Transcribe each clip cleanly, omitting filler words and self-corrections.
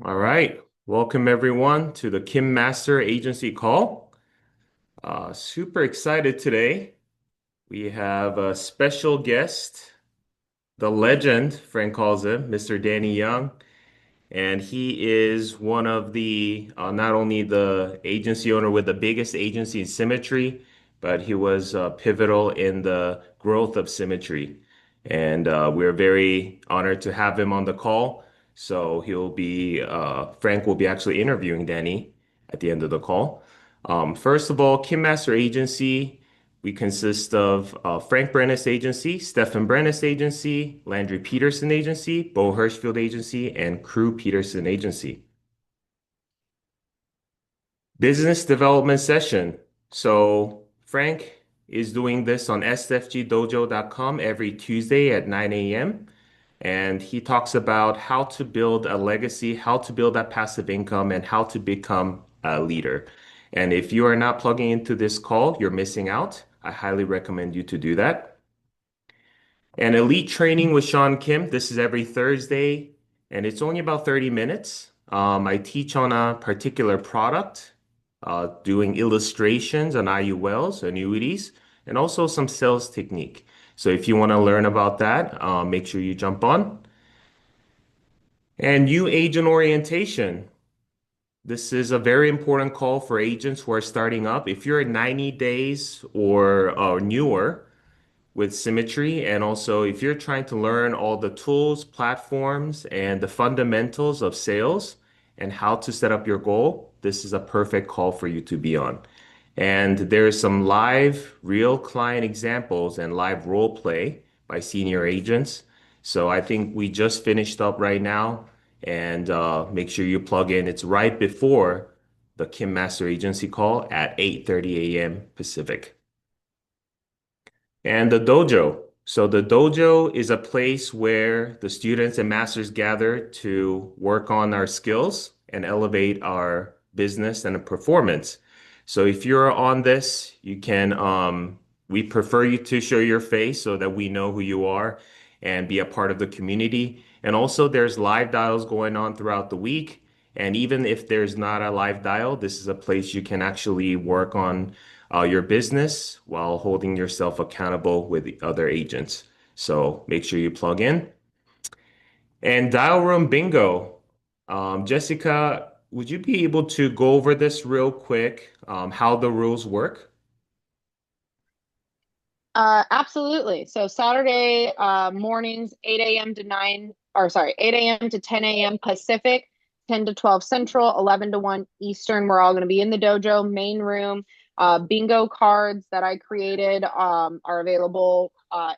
All right. Welcome everyone to the Kim Master Agency call. Super excited today. We have a special guest, the legend, Frank calls him, Mr. Danny Young. And he is one of the not only the agency owner with the biggest agency in Symmetry, but he was pivotal in the growth of Symmetry. And we're very honored to have him on the call. So Frank will be actually interviewing Danny at the end of the call. First of all, Kim Master Agency, we consist of Frank Brennis Agency, Stefan Brennis Agency, Landry Peterson Agency, Bo Hirschfield Agency, and Crew Peterson Agency. Business development session. So Frank is doing this on sfgdojo.com every Tuesday at 9 a.m. And he talks about how to build a legacy, how to build that passive income, and how to become a leader. And if you are not plugging into this call, you're missing out. I highly recommend you to do that. And Elite Training with Sean Kim. This is every Thursday, and it's only about 30 minutes. I teach on a particular product, doing illustrations on IULs, annuities, and also some sales technique. So if you want to learn about that, make sure you jump on. And new agent orientation. This is a very important call for agents who are starting up. If you're at 90 days or newer, with Symmetry. And also, if you're trying to learn all the tools, platforms, and the fundamentals of sales and how to set up your goal, this is a perfect call for you to be on. And there's some live, real client examples and live role play by senior agents. So I think we just finished up right now, and make sure you plug in. It's right before the Kim Master Agency call at 8:30 a.m. Pacific. And the dojo. So the dojo is a place where the students and masters gather to work on our skills and elevate our business and performance. So if you're on this, we prefer you to show your face so that we know who you are and be a part of the community. And also there's live dials going on throughout the week. And even if there's not a live dial, this is a place you can actually work on your business while holding yourself accountable with the other agents. So make sure you plug in. And dial room bingo. Jessica, would you be able to go over this real quick, how the rules work? Absolutely. So Saturday mornings, 8 a.m. to 9, or sorry, 8 a.m. to 10 a.m. Pacific, 10 to 12 Central, 11 to 1 Eastern. We're all going to be in the dojo main room. Bingo cards that I created are available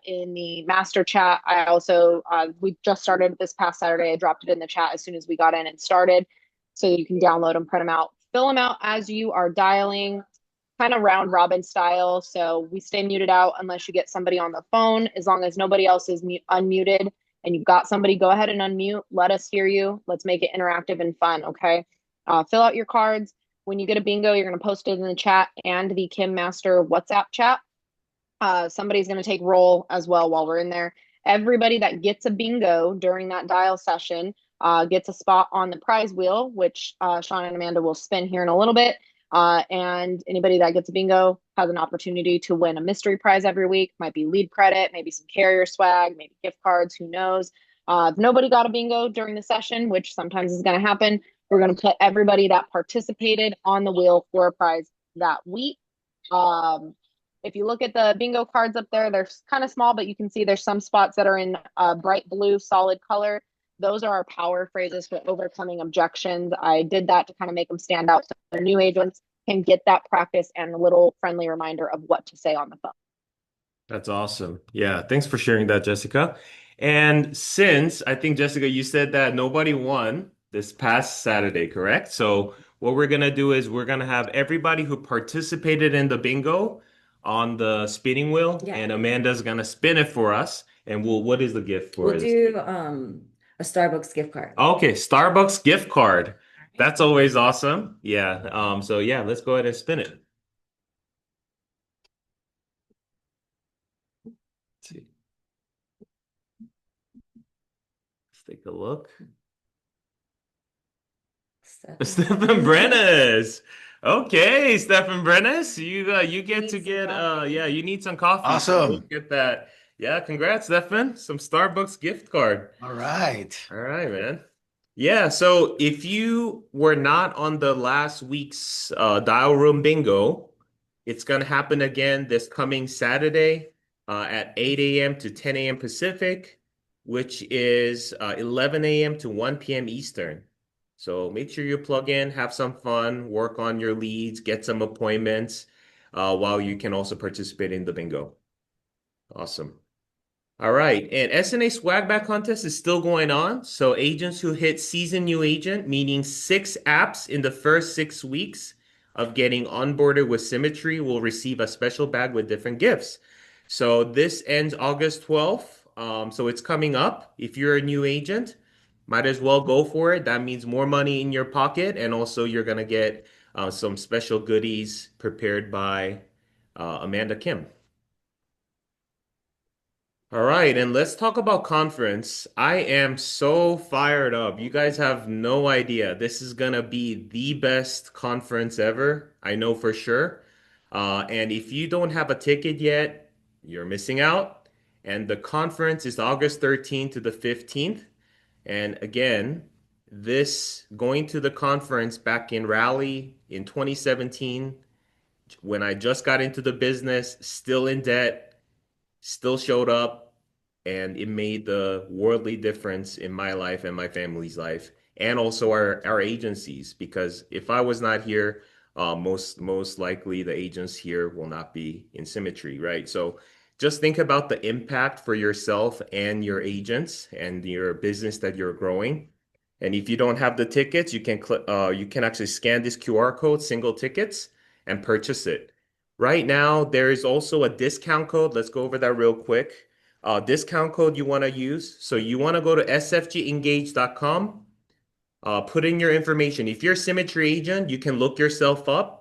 in the master chat. I also, we just started this past Saturday. I dropped it in the chat as soon as we got in and started. So you can download them, print them out, fill them out as you are dialing, kind of round robin style. So we stay muted out unless you get somebody on the phone. As long as nobody else is unmuted and you've got somebody, go ahead and unmute. Let us hear you. Let's make it interactive and fun. Okay. Fill out your cards. When you get a bingo, you're going to post it in the chat and the Kim Master WhatsApp chat. Somebody's going to take roll as well while we're in there. Everybody that gets a bingo during that dial session gets a spot on the prize wheel, which Sean and Amanda will spin here in a little bit. And anybody that gets a bingo has an opportunity to win a mystery prize every week. Might be lead credit, maybe some carrier swag, maybe gift cards, who knows. If nobody got a bingo during the session, which sometimes is going to happen, we're going to put everybody that participated on the wheel for a prize that week. If you look at the bingo cards up there, they're kind of small, but you can see there's some spots that are in bright blue, solid color. Those are our power phrases for overcoming objections. I did that to kind of make them stand out so the new agents can get that practice and a little friendly reminder of what to say on the phone. That's awesome. Yeah, thanks for sharing that, Jessica. And since I think, Jessica, you said that nobody won this past Saturday, correct? So what we're gonna do is we're gonna have everybody who participated in the bingo on the spinning wheel, Yeah. and Amanda's gonna spin it for us. And what is the gift for We'll us? do a Starbucks gift card. Okay, Starbucks gift card. That's always awesome. Yeah. So yeah, let's go ahead and spin it. Let's see. Let's take a look. Stefan Stephen Brennan. Brennis. Okay, Stephen Brennis, you I get need to some get yeah, coffee. you need some coffee, so we'll Awesome. get that. Yeah, congrats, Stephen. Some Starbucks gift card. All right. All right, man. Yeah, so if you were not on the last week's Dial Room Bingo, it's gonna happen again this coming Saturday at 8 a.m. to 10 a.m. Pacific, which is 11 a.m. to 1 p.m. Eastern. So make sure you plug in, have some fun, work on your leads, get some appointments, while you can also participate in the bingo. Awesome. All right. And SNA swag bag contest is still going on. So agents who hit season new agent, meaning 6 apps in the first 6 weeks of getting onboarded with Symmetry, will receive a special bag with different gifts. So this ends August 12th. So it's coming up. If you're a new agent, might as well go for it. That means more money in your pocket, and also you're gonna get some special goodies prepared by Amanda Kim. All right, and let's talk about conference. I am so fired up. You guys have no idea. This is gonna be the best conference ever. I know for sure. And if you don't have a ticket yet, you're missing out. And the conference is August 13th to the 15th. And again, this going to the conference back in Raleigh in 2017, when I just got into the business, still in debt, still showed up, and it made the worldly difference in my life and my family's life, and also our agencies. Because if I was not here, most likely the agents here will not be in Symmetry, right? So just think about the impact for yourself and your agents and your business that you're growing. And if you don't have the tickets, you can actually scan this QR code, single tickets, and purchase it. Right now, there is also a discount code. Let's go over that real quick. Discount code you want to use. So you want to go to sfgengage.com, put in your information. If you're a Symmetry agent, you can look yourself up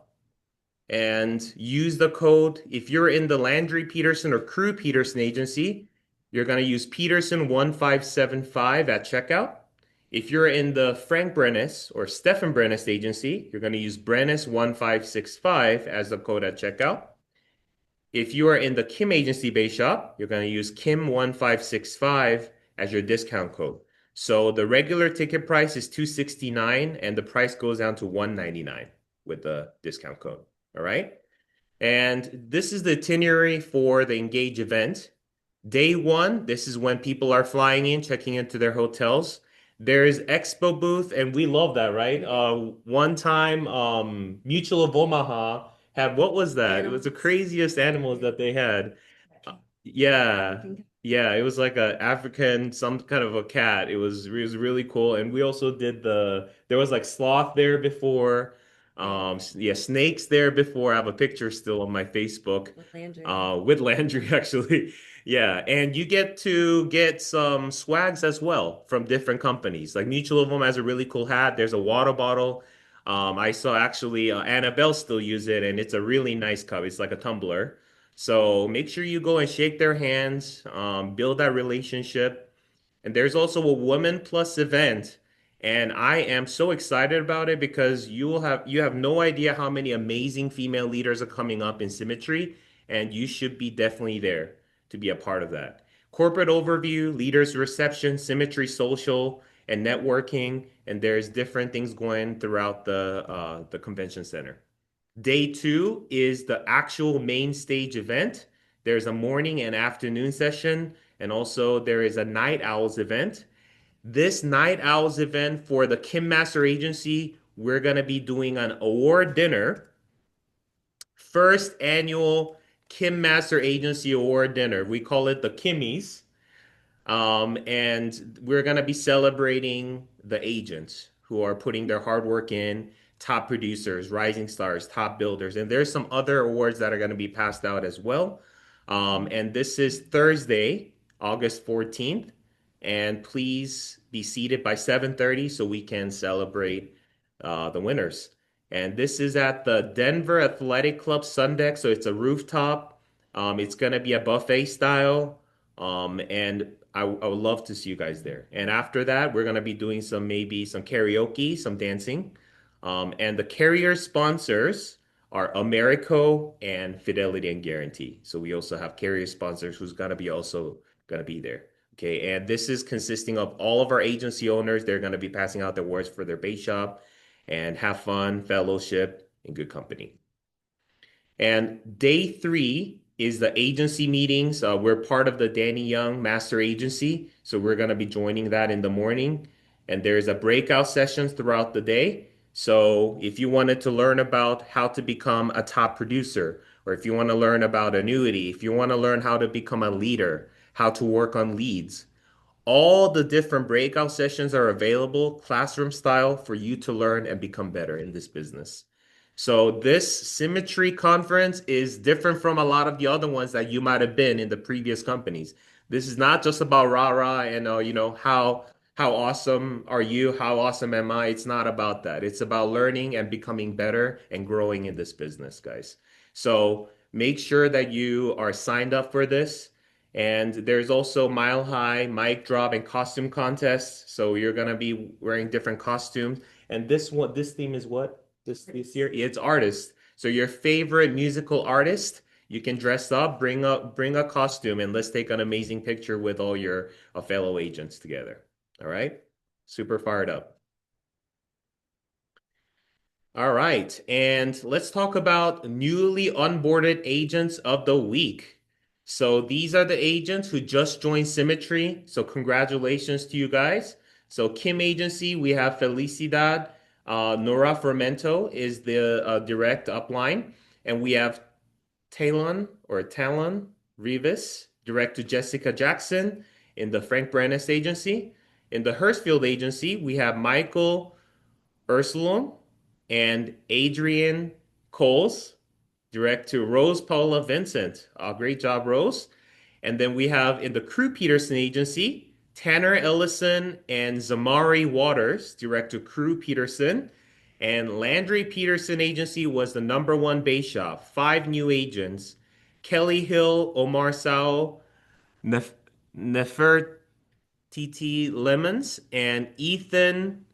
and use the code. If you're in the Landry Peterson or Crew Peterson agency, you're going to use Peterson1575 at checkout. If you're in the Frank Brennis or Stefan Brennis agency, you're going to use Brennis1565 as the code at checkout. If you are in the Kim agency base shop, you're going to use Kim1565 as your discount code. So the regular ticket price is $269 and the price goes down to $199 with the discount code. All right. And this is the itinerary for the Engage event. Day one, this is when people are flying in, checking into their hotels. There's expo booth, and we love that, right? One time, Mutual of Omaha had, what was that? It was the Animals. craziest animals that they had. Yeah, African. yeah, it was like a African, some kind of a cat. It was really cool. And we also did there was like sloth there before. Yeah, snakes there before. I have a picture still on my Facebook, With Landry. with Landry actually. Yeah, and you get to get some swags as well from different companies. Like Mutual of them has a really cool hat. There's a water bottle. I saw actually Annabelle still use it, and it's a really nice cup. It's like a tumbler. So make sure you go and shake their hands, build that relationship. And there's also a Women Plus event, and I am so excited about it because you have no idea how many amazing female leaders are coming up in Symmetry, and you should be definitely there to be a part of that. Corporate overview, leaders reception, Symmetry social, and networking, and there's different things going throughout the convention center. Day two is the actual main stage event. There's a morning and afternoon session, and also there is a night owls event. This night owls event for the Kim Master Agency, we're going to be doing an award dinner, first annual Kim Master Agency Award dinner. We call it the Kimmies. And we're going to be celebrating the agents who are putting their hard work in, top producers, rising stars, top builders. And there's some other awards that are going to be passed out as well. And this is Thursday, August 14th. And please be seated by 7:30 so we can celebrate the winners. And this is at the Denver Athletic Club Sundeck. So it's a rooftop. It's going to be a buffet style. And I would love to see you guys there. And after that, we're gonna be doing maybe some karaoke, some dancing. And the carrier sponsors are Americo and Fidelity and Guarantee. So we also have carrier sponsors who's gonna be also gonna be there. Okay, and this is consisting of all of our agency owners. They're gonna be passing out the awards for their base shop and have fun, fellowship, and good company. And day three is the agency meetings. We're part of the Danny Young Master Agency, so we're going to be joining that in the morning. And there's a breakout sessions throughout the day. So if you wanted to learn about how to become a top producer, or if you want to learn about annuity, if you want to learn how to become a leader, how to work on leads, all the different breakout sessions are available classroom style for you to learn and become better in this business. So this Symmetry conference is different from a lot of the other ones that you might have been in the previous companies. This is not just about rah rah and how awesome are you? How awesome am I? It's not about that. It's about learning and becoming better and growing in this business, guys. So make sure that you are signed up for this. And there's also Mile High, Mic Drop, and costume contests. So you're gonna be wearing different costumes. And this theme is what? This year? It's artist. So your favorite musical artist, you can dress up, bring a costume, and let's take an amazing picture with all your fellow agents together. All right? Super fired up. All right, and let's talk about newly onboarded agents of the week. So these are the agents who just joined Symmetry. So congratulations to you guys. So Kim Agency, we have Felicidad. Nora Fermento is the direct upline. And we have Talon Rivas, direct to Jessica Jackson in the Frank Brannis Agency. In the Hurstfield Agency, we have Michael Ursulon and Adrian Coles, direct to Rose Paula Vincent. Great job, Rose. And then we have in the Crew Peterson Agency, Tanner Ellison and Zamari Waters, direct to Crew Peterson. And Landry Peterson Agency was the number one base shop. Five new agents. Kelly Hill, Omar Sao, Nef Nefertiti Lemons, and Ethan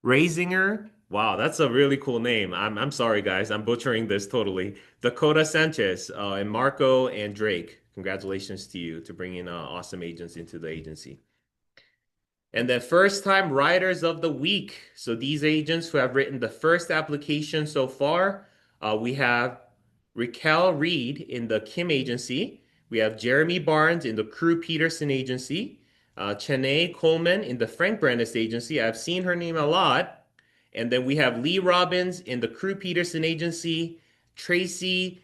Raisinger. Wow, that's a really cool name. I'm sorry, guys. I'm butchering this totally. Dakota Sanchez, and Marco and Drake. Congratulations to you to bringing awesome agents into the agency. And then first time writers of the week. So these agents who have written the first application so far, we have Raquel Reed in the Kim agency. We have Jeremy Barnes in the Crew Peterson agency. Chene Coleman in the Frank Brandes agency. I've seen her name a lot. And then we have Lee Robbins in the Crew Peterson agency. Tracy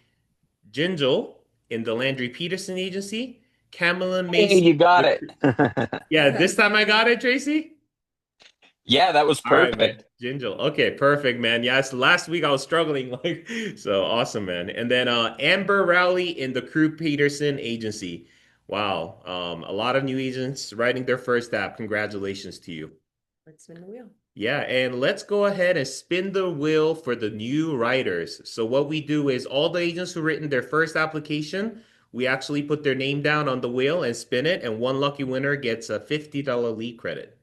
Gingell in the Landry Peterson agency. Kamala Hey, Macy. you got it. Yeah, this time I got it, Tracy. Yeah, that was All right, man. perfect. Gingell. Okay, perfect, man. Yes, last week I was struggling, like so awesome, man. And then Amber Rowley in the Crew Peterson agency. Wow. A lot of new agents writing their first app. Congratulations to you. Let's spin the wheel. Yeah, and let's go ahead and spin the wheel for the new writers. So what we do is all the agents who written their first application, we actually put their name down on the wheel and spin it, and one lucky winner gets a $50 lead credit.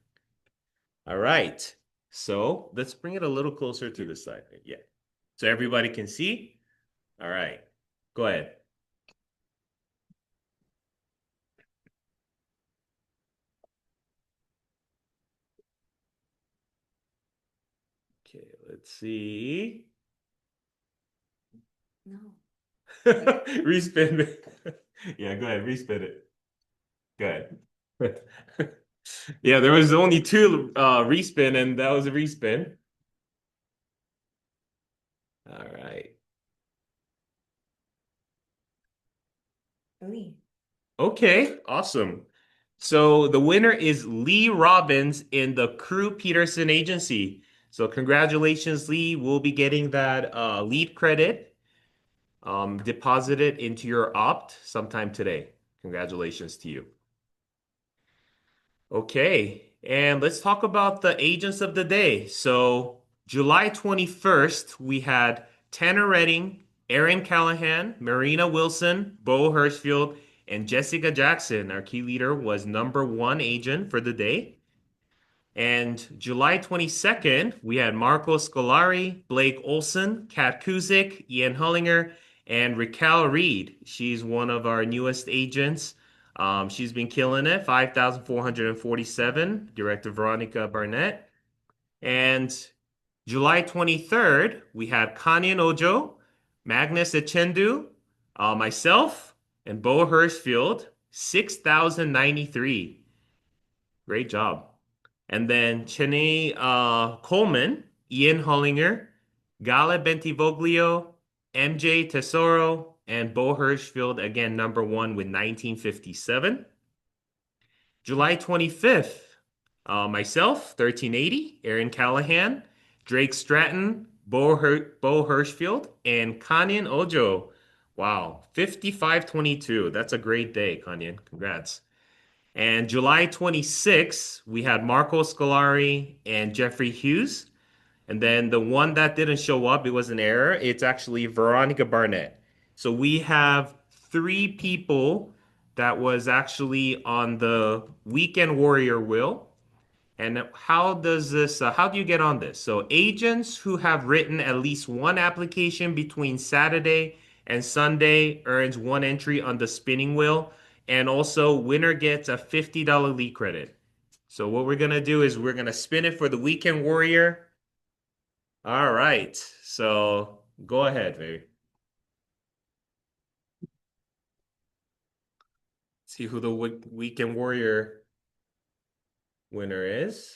All right. So let's bring it a little closer to the side. Yeah. So everybody can see. All right. Go ahead. Okay, let's see. No. Respin it. Yeah, go ahead. Respin it. Go ahead. Yeah, there was only two respin, and that was a respin. All right. Lee. Okay, awesome. So the winner is Lee Robbins in the Crew Peterson agency. So congratulations, Lee. We'll be getting that lead credit deposited into your opt sometime today. Congratulations to you. Okay, and let's talk about the agents of the day. So July 21st, we had Tanner Redding, Aaron Callahan, Marina Wilson, Bo Hirschfield, and Jessica Jackson. Our key leader was number one agent for the day. And July 22nd, we had Marco Scolari, Blake Olson, Kat Kuzik, Ian Hullinger, and Raquel Reed. She's one of our newest agents. She's been killing it, 5,447, Director Veronica Barnett. And July 23rd, we had Kanyan Ojo, Magnus Echendu, myself, and Bo Hirschfield, 6,093. Great job. And then Chene Coleman, Ian Hollinger, Gale Bentivoglio, MJ Tesoro, and Bo Hirschfield, again, number one with 1957. July 25th, myself, 1380, Aaron Callahan, Drake Stratton, Bo Hirschfield, and Kanyan Ojo. Wow, 5522. That's a great day, Kanyan. Congrats. And July 26th, we had Marco Scolari and Jeffrey Hughes. And then the one that didn't show up, it was an error. It's actually Veronica Barnett. So we have three people that was actually on the Weekend Warrior wheel. And how does this, how do you get on this? So agents who have written at least one application between Saturday and Sunday earns one entry on the spinning wheel. And also winner gets a $50 lead credit. So what we're going to do is we're going to spin it for the Weekend Warrior. All right. So go ahead, baby. See who the Weekend Warrior winner is.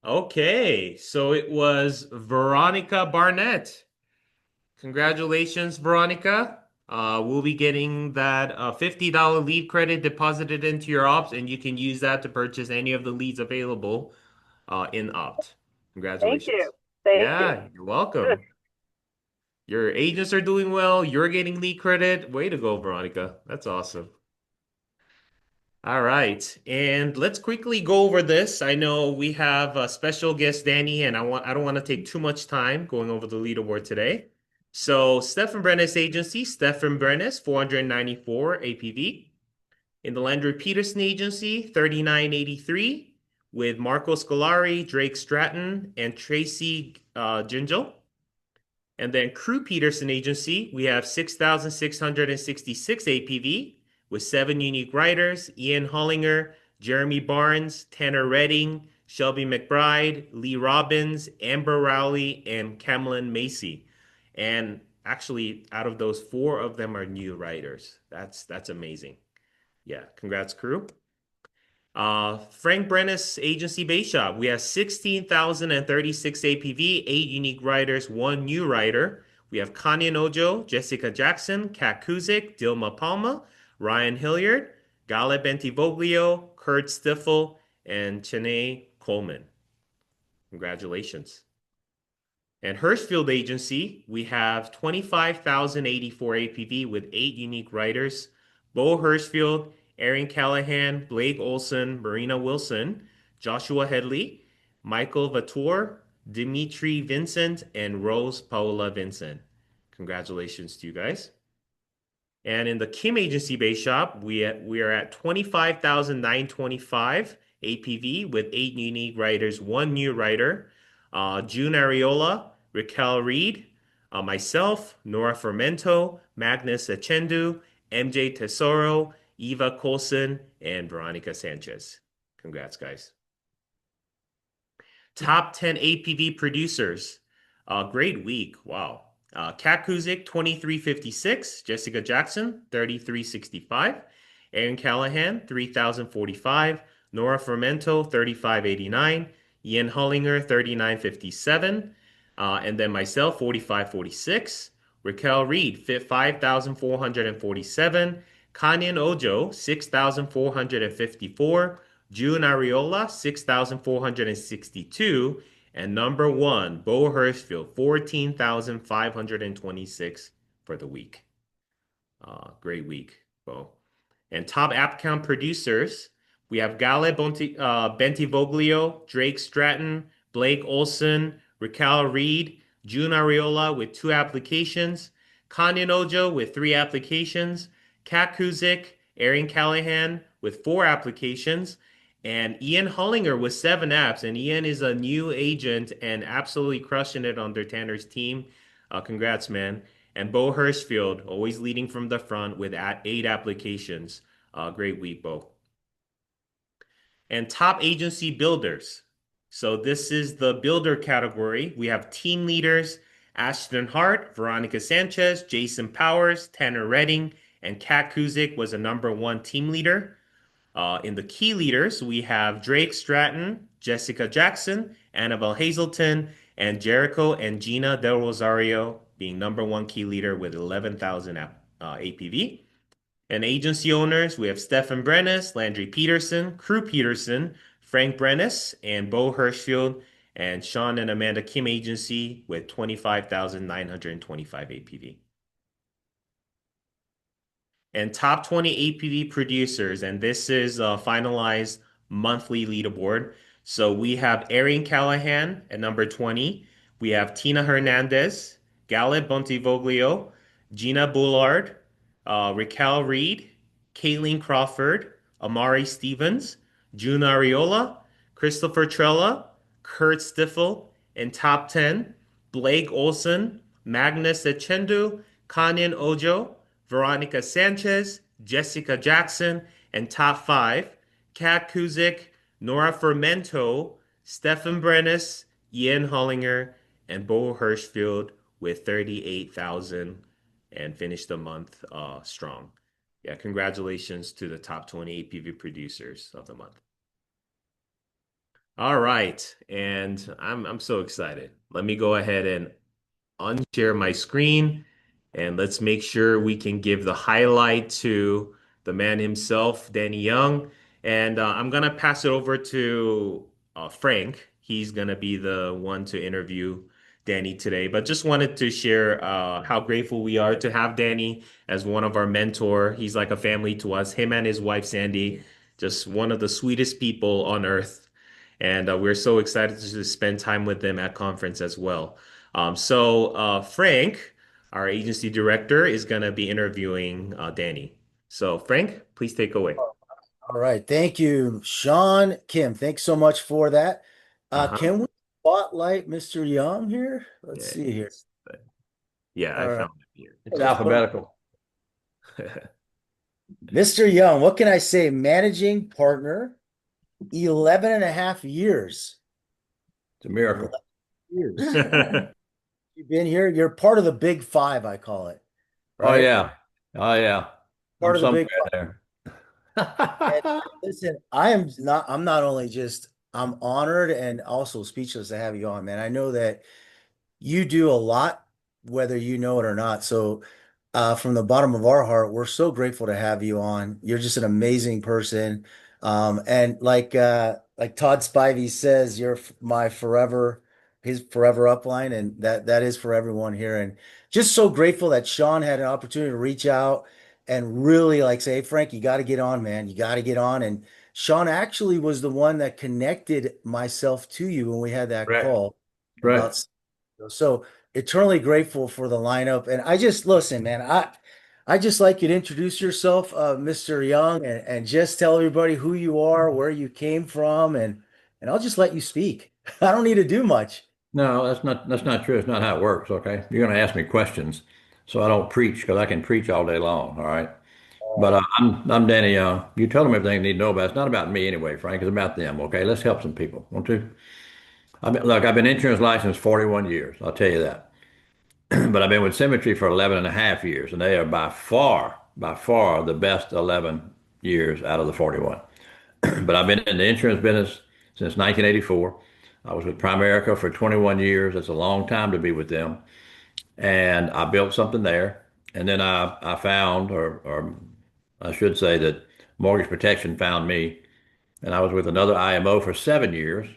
Okay, so it was Veronica Barnett. Congratulations, Veronica. We'll be getting that $50 lead credit deposited into your ops, and you can use that to purchase any of the leads available in opt. Thank Congratulations. you. Thank you. Yeah, you're welcome. Your agents are doing well. You're getting lead credit. Way to go, Veronica. That's awesome. All right, and let's quickly go over this. I know we have a special guest, Danny, and I don't want to take too much time going over the leaderboard today. So Stefan Brennes Agency, Stefan Brennes, 494 APV. In the Landry Peterson Agency, 3983, with Marco Scolari, Drake Stratton, and Tracy Gingell. And then Crew Peterson Agency, we have 6,666 APV with 7 unique writers: Ian Hollinger, Jeremy Barnes, Tanner Redding, Shelby McBride, Lee Robbins, Amber Rowley, and Cameron Macy. And actually, out of those, 4 of them are new writers. That's amazing. Yeah, congrats, crew. Frank Brennis Agency Base Shop. We have 16,036 APV, 8 unique writers, 1 new writer. We have Kanya Nojo, Jessica Jackson, Kat Kuzik, Dilma Palma, Ryan Hilliard, Gale Bentivoglio, Kurt Stiffel, and Chene Coleman. Congratulations. And Hirschfield Agency, we have 25,084 APV with 8 unique writers. Bo Hirschfield, Aaron Callahan, Blake Olson, Marina Wilson, Joshua Headley, Michael Vatour, Dimitri Vincent, and Rose Paola Vincent. Congratulations to you guys. And in the Kim Agency Base Shop, we are at 25,925 APV with 8 unique writers, 1 new writer. June Ariola, Raquel Reed, myself, Nora Fermento, Magnus Echendu, MJ Tesoro, Eva Colson, and Veronica Sanchez. Congrats, guys. Top 10 APV producers. Great week. Wow. Kat Kuzik, 2356. Jessica Jackson, 3365. Aaron Callahan, 3045. Nora Fermento, 3589. Ian Hullinger, 3957. And then myself, 4546. Raquel Reed, 5447. Kanyan Ojo, 6454. June Ariola, 6,462. And number one, Bo Hirschfield, 14,526 for the week. Great week, Bo. And top app count producers, we have Gale Bentivoglio, Drake Stratton, Blake Olson, Raquel Reed, June Ariola with 2 applications, Kanyan Ojo with 3 applications, Kat Kuzik, Aaron Callahan with 4 applications, And Ian Hollinger with 7 apps. And Ian is a new agent and absolutely crushing it on their Tanner's team. Congrats, man. And Bo Hirschfield, always leading from the front with 8 applications. Great week, Bo. And top agency builders. So this is the builder category. We have team leaders, Ashton Hart, Veronica Sanchez, Jason Powers, Tanner Redding, and Kat Kuzik was a #1 team leader. In the key leaders, we have Drake Stratton, Jessica Jackson, Annabelle Hazleton, and Jericho and Gina Del Rosario being #1 key leader with 11,000 APV. And agency owners, we have Stefan Brennis, Landry Peterson, Crew Peterson, Frank Brennis, and Bo Hirschfield, and Sean and Amanda Kim Agency with 25,925 APV. And top 20 APV producers, and this is a finalized monthly leaderboard. So we have Erin Callahan at #20. We have Tina Hernandez, Gallet Bontivoglio, Gina Bullard, Raquel Reed, Kayleen Crawford, Amari Stevens, June Ariola, Christopher Trella, Kurt Stiffel, and top 10, Blake Olson, Magnus Echendu, Kanyan Ojo, Veronica Sanchez, Jessica Jackson, and top 5, Kat Kuzik, Nora Fermento, Stefan Brennis, Ian Hollinger, and Bo Hirschfield with 38,000 and finished the month strong. Yeah, congratulations to the top 20 APV producers of the month. All right, and I'm so excited. Let me go ahead and unshare my screen and let's make sure we can give the highlight to the man himself, Danny Young. And I'm gonna pass it over to Frank. He's gonna be the one to interview Danny today. But just wanted to share how grateful we are to have Danny as one of our mentor. He's like a family to us. Him and his wife Sandy, just one of the sweetest people on earth. And we're so excited to spend time with them at conference as well. Frank, our agency director, is going to be interviewing Danny. So, Frank, please take away. All right. Thank you, Sean, Kim. Thanks so much for that. Uh-huh. Can we spotlight Mr. Young here? Let's Yeah, see here. yeah, I All right. found it here. It's alphabetical. Mr. Young, what can I say? Managing partner, 11 and a half years. It's a miracle. 11 years. You've been here. You're part of the big five, I call it. Oh Right? yeah. Oh yeah. Part I'm of the somewhere big five. there. And listen, I'm not only just, I'm honored and also speechless to have you on, man. I know that you do a lot, whether you know it or not. So, from the bottom of our heart, we're so grateful to have you on. You're just an amazing person. And like Todd Spivey says, you're my forever, his forever upline, and that is for everyone here. And just so grateful that Sean had an opportunity to reach out and really like say, hey, Frank, you got to get on, man. You got to get on. And Sean actually was the one that connected myself to you when we had that Right. call Right. about. So eternally grateful for the lineup. And I just listen, man. I just like you to introduce yourself, Mr. Young, and just tell everybody who you are, where you came from, and I'll just let you speak. I don't need to do much. No, that's not true. It's not how it works, okay? You're gonna ask me questions, so I don't preach because I can preach all day long, all right? But I'm Danny Young. You tell them everything they need to know about. It's not about me anyway, Frank. It's about them, okay? Let's help some people, won't you? I've been insurance licensed 41 years. I'll tell you that. But I've been with Symmetry for 11 and a half years, and they are by far the best 11 years out of the 41. But I've been in the insurance business since 1984. I was with Primerica for 21 years. That's a long time to be with them. And I built something there. And then I found, or I should say that Mortgage Protection found me. And I was with another IMO for 7 years,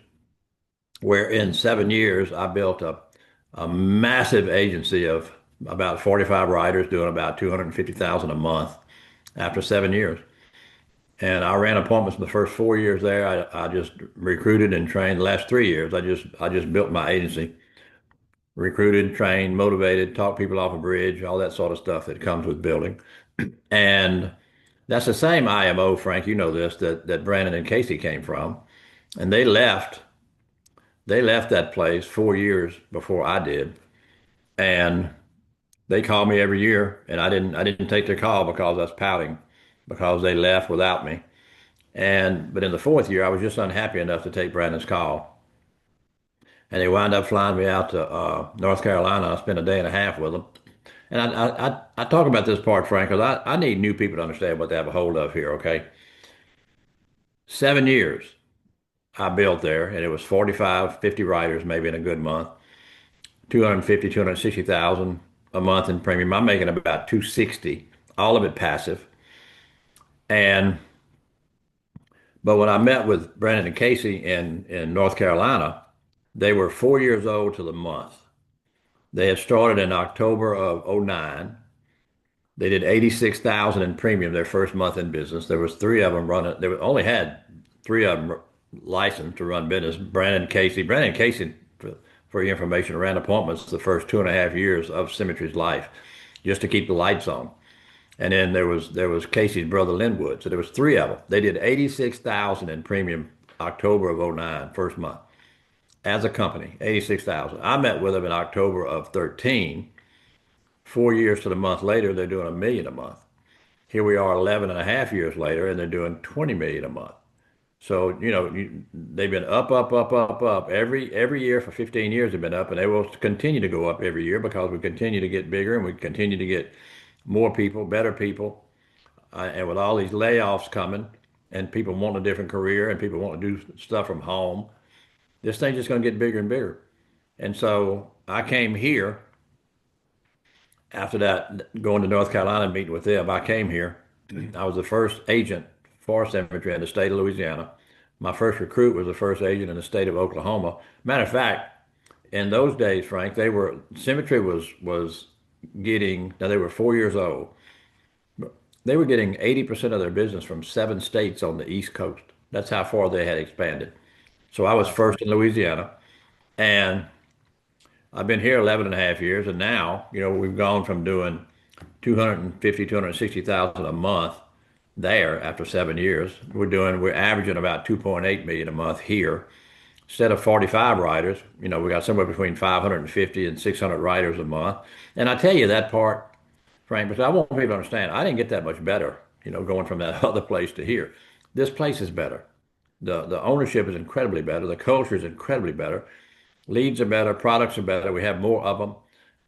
where in 7 years I built a massive agency of about 45 writers doing about 250,000 a month after 7 years. And I ran appointments in the first 4 years there. I just recruited and trained. The last 3 years, I just built my agency, recruited, trained, motivated, taught people off a bridge, all that sort of stuff that comes with building. And That's the same IMO, Frank. You know this that Brandon and Casey came from, and they left. They left that place 4 years before I did, and they called me every year, and I didn't take their call because I was pouting because they left without me. And but in the fourth year, I was just unhappy enough to take Brandon's call, and they wound up flying me out to North Carolina. I spent a day and a half with them. And I talk about this part, Frank, because I need new people to understand what they have a hold of here, okay? 7 years I built there, and it was 45, 50 writers, maybe in a good month, 250, 260,000 a month in premium. I'm making about 260, all of it passive. And but when I met with Brandon and Casey in North Carolina, they were 4 years old to the month. They had started in October of '09. They did 86,000 in premium their first month in business. There was three of them running. They only had three of them licensed to run business. Brandon Casey, for your information, ran appointments the first 2.5 years of Symmetry's life, just to keep the lights on. And then there was Casey's brother Linwood. So there was three of them. They did 86,000 in premium October of '09, first month as a company, 86,000. I met with them in October of '13. 4 years to the month later, they're doing 1 million a month. Here we are 11 and a half years later, and they're doing 20 million a month. So, they've been up, up, up, up, up. Every year for 15 years they've been up, and they will continue to go up every year because we continue to get bigger and we continue to get more people, better people. And with all these layoffs coming and people want a different career and people want to do stuff from home, this thing's just going to get bigger and bigger. And so I came here after that, going to North Carolina and meeting with them. I came here. I was the first agent for Symmetry in the state of Louisiana. My first recruit was the first agent in the state of Oklahoma. Matter of fact, in those days, Frank, Symmetry was getting, now they were 4 years old. They were getting 80% of their business from 7 states on the East Coast. That's how far they had expanded. So I was Wow. first in Louisiana, and I've been here 11 and a half years, and now, we've gone from doing 250, 260,000 a month there after 7 years. We're averaging about 2.8 million a month here. Instead of 45 writers, we got somewhere between 550 and 600 writers a month. And I tell you that part, Frank, because I want people to understand, I didn't get that much better, going from that other place to here. This place is better. The ownership is incredibly better. The culture is incredibly better. Leads are better, products are better. We have more of them.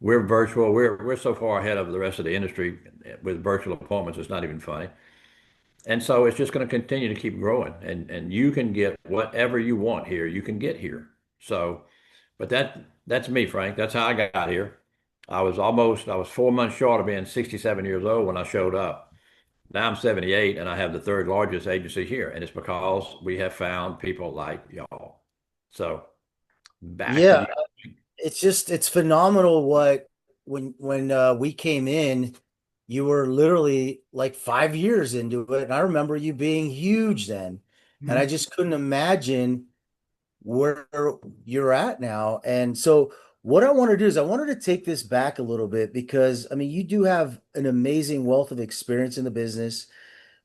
We're virtual. We're so far ahead of the rest of the industry with virtual appointments. It's not even funny. And so it's just going to continue to keep growing. And you can get whatever you want here. You can get here. So, but that's me, Frank. That's how I got here. I was 4 months short of being 67 years old when I showed up. Now I'm 78 and I have the third largest agency here. And it's because we have found people like y'all. So back to Yeah, you. it's phenomenal what when we came in, you were literally like 5 years into it. And I remember you being huge then. And I just couldn't imagine where you're at now. And so what I want to do is I wanted to take this back a little bit because I mean you do have an amazing wealth of experience in the business.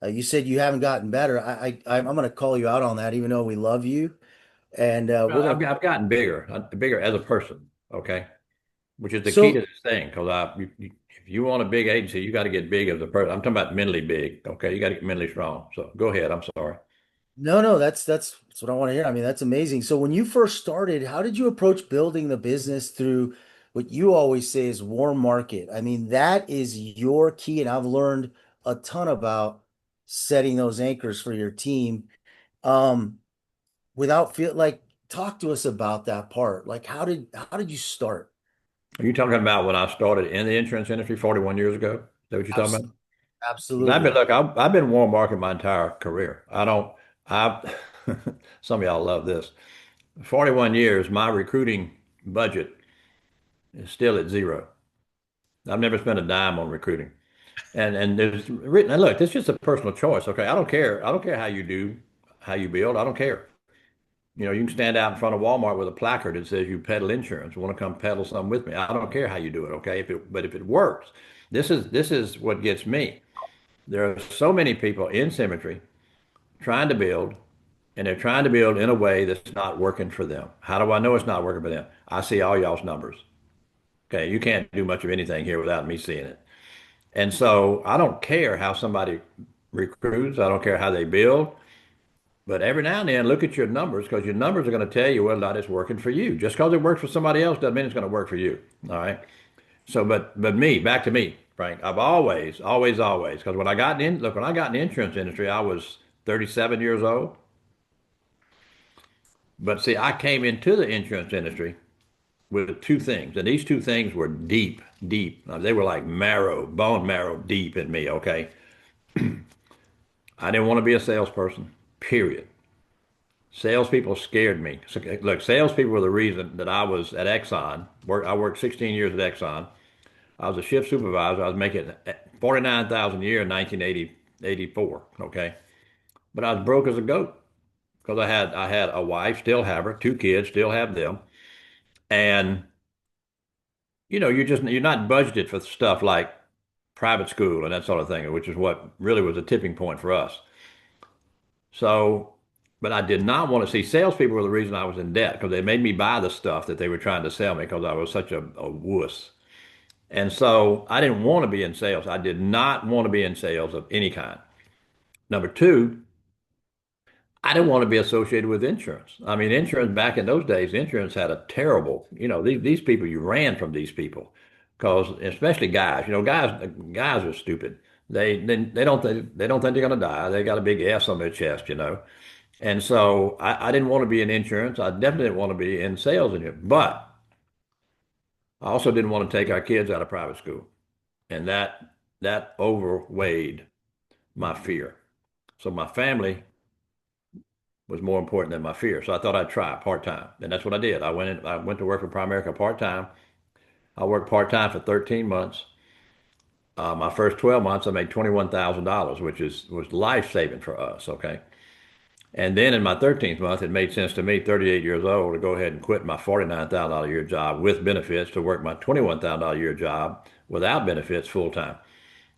You said you haven't gotten better. I'm going to call you out on that, even though we love you. And we're Well, going to. I've gotten bigger, bigger as a person, okay? Which is the key to So this thing. Because if you want a big agency, you got to get big as a person. I'm talking about mentally big, okay? You got to get mentally strong. So go ahead. I'm sorry. no, that's what I want to hear. I mean, that's amazing. So when you first started, how did you approach building the business through what you always say is warm market? I mean, that is your key, and I've learned a ton about setting those anchors for your team. Um, without feel like talk to us about that part. Like how did you start? Are you talking about when I started in the insurance industry 41 years ago? Is that what you're talking about? Absolutely. Absolutely. Look, I've been warm market my entire career. I, some of y'all love this. 41 years, my recruiting budget is still at zero. I've never spent a dime on recruiting. And there's written, and look, this is just a personal choice. Okay. I don't care how you do, how you build. I don't care. You can stand out in front of Walmart with a placard that says you peddle insurance. Want to come peddle something with me? I don't care how you do it. Okay. But if it works, this is what gets me. there are so many people in Symmetry trying to build, and they're trying to build in a way that's not working for them. How do I know it's not working for them? I see all y'all's numbers. Okay, you can't do much of anything here without me seeing it. And so I don't care how somebody recruits, I don't care how they build, but every now and then look at your numbers because your numbers are going to tell you whether or not it's working for you. Just because it works for somebody else doesn't mean it's going to work for you. All right. So, but me, back to me, Frank. I've always, because when I got in the insurance industry, I was 37 years old. But see, I came into the insurance industry with two things, and these two things were deep, deep. They were like marrow, bone marrow deep in me. Okay. I didn't want to be a salesperson, period. Salespeople scared me. So, look, salespeople were the reason that I was at Exxon. I worked 16 years at Exxon. I was a shift supervisor. I was making 49,000 a year in 1984. Okay, but I was broke as a goat because I had a wife, still have her, two kids, still have them, and you're not budgeted for stuff like private school and that sort of thing, which is what really was a tipping point for us. So, but I did not want to see salespeople were the reason I was in debt because they made me buy the stuff that they were trying to sell me because I was such a wuss. And so I didn't want to be in sales. I did not want to be in sales of any kind. Number two, I didn't want to be associated with insurance. I mean, insurance back in those days, insurance had a terrible, these people, you ran from these people because especially guys, guys are stupid. They don't think they're going to die. They got a big S on their chest. And so I didn't want to be in insurance. I definitely didn't want to be in sales in it. But I also didn't want to take our kids out of private school. And that overweighed my fear. So my family was more important than my fear. So I thought I'd try part-time. And that's what I did. I went to work for Primerica part-time. I worked part-time for 13 months. My first 12 months, I made $21,000, which was life-saving for us. Okay. And then in my 13th month, it made sense to me, 38 years old, to go ahead and quit my $49,000 a year job with benefits to work my $21,000 a year job without benefits full time.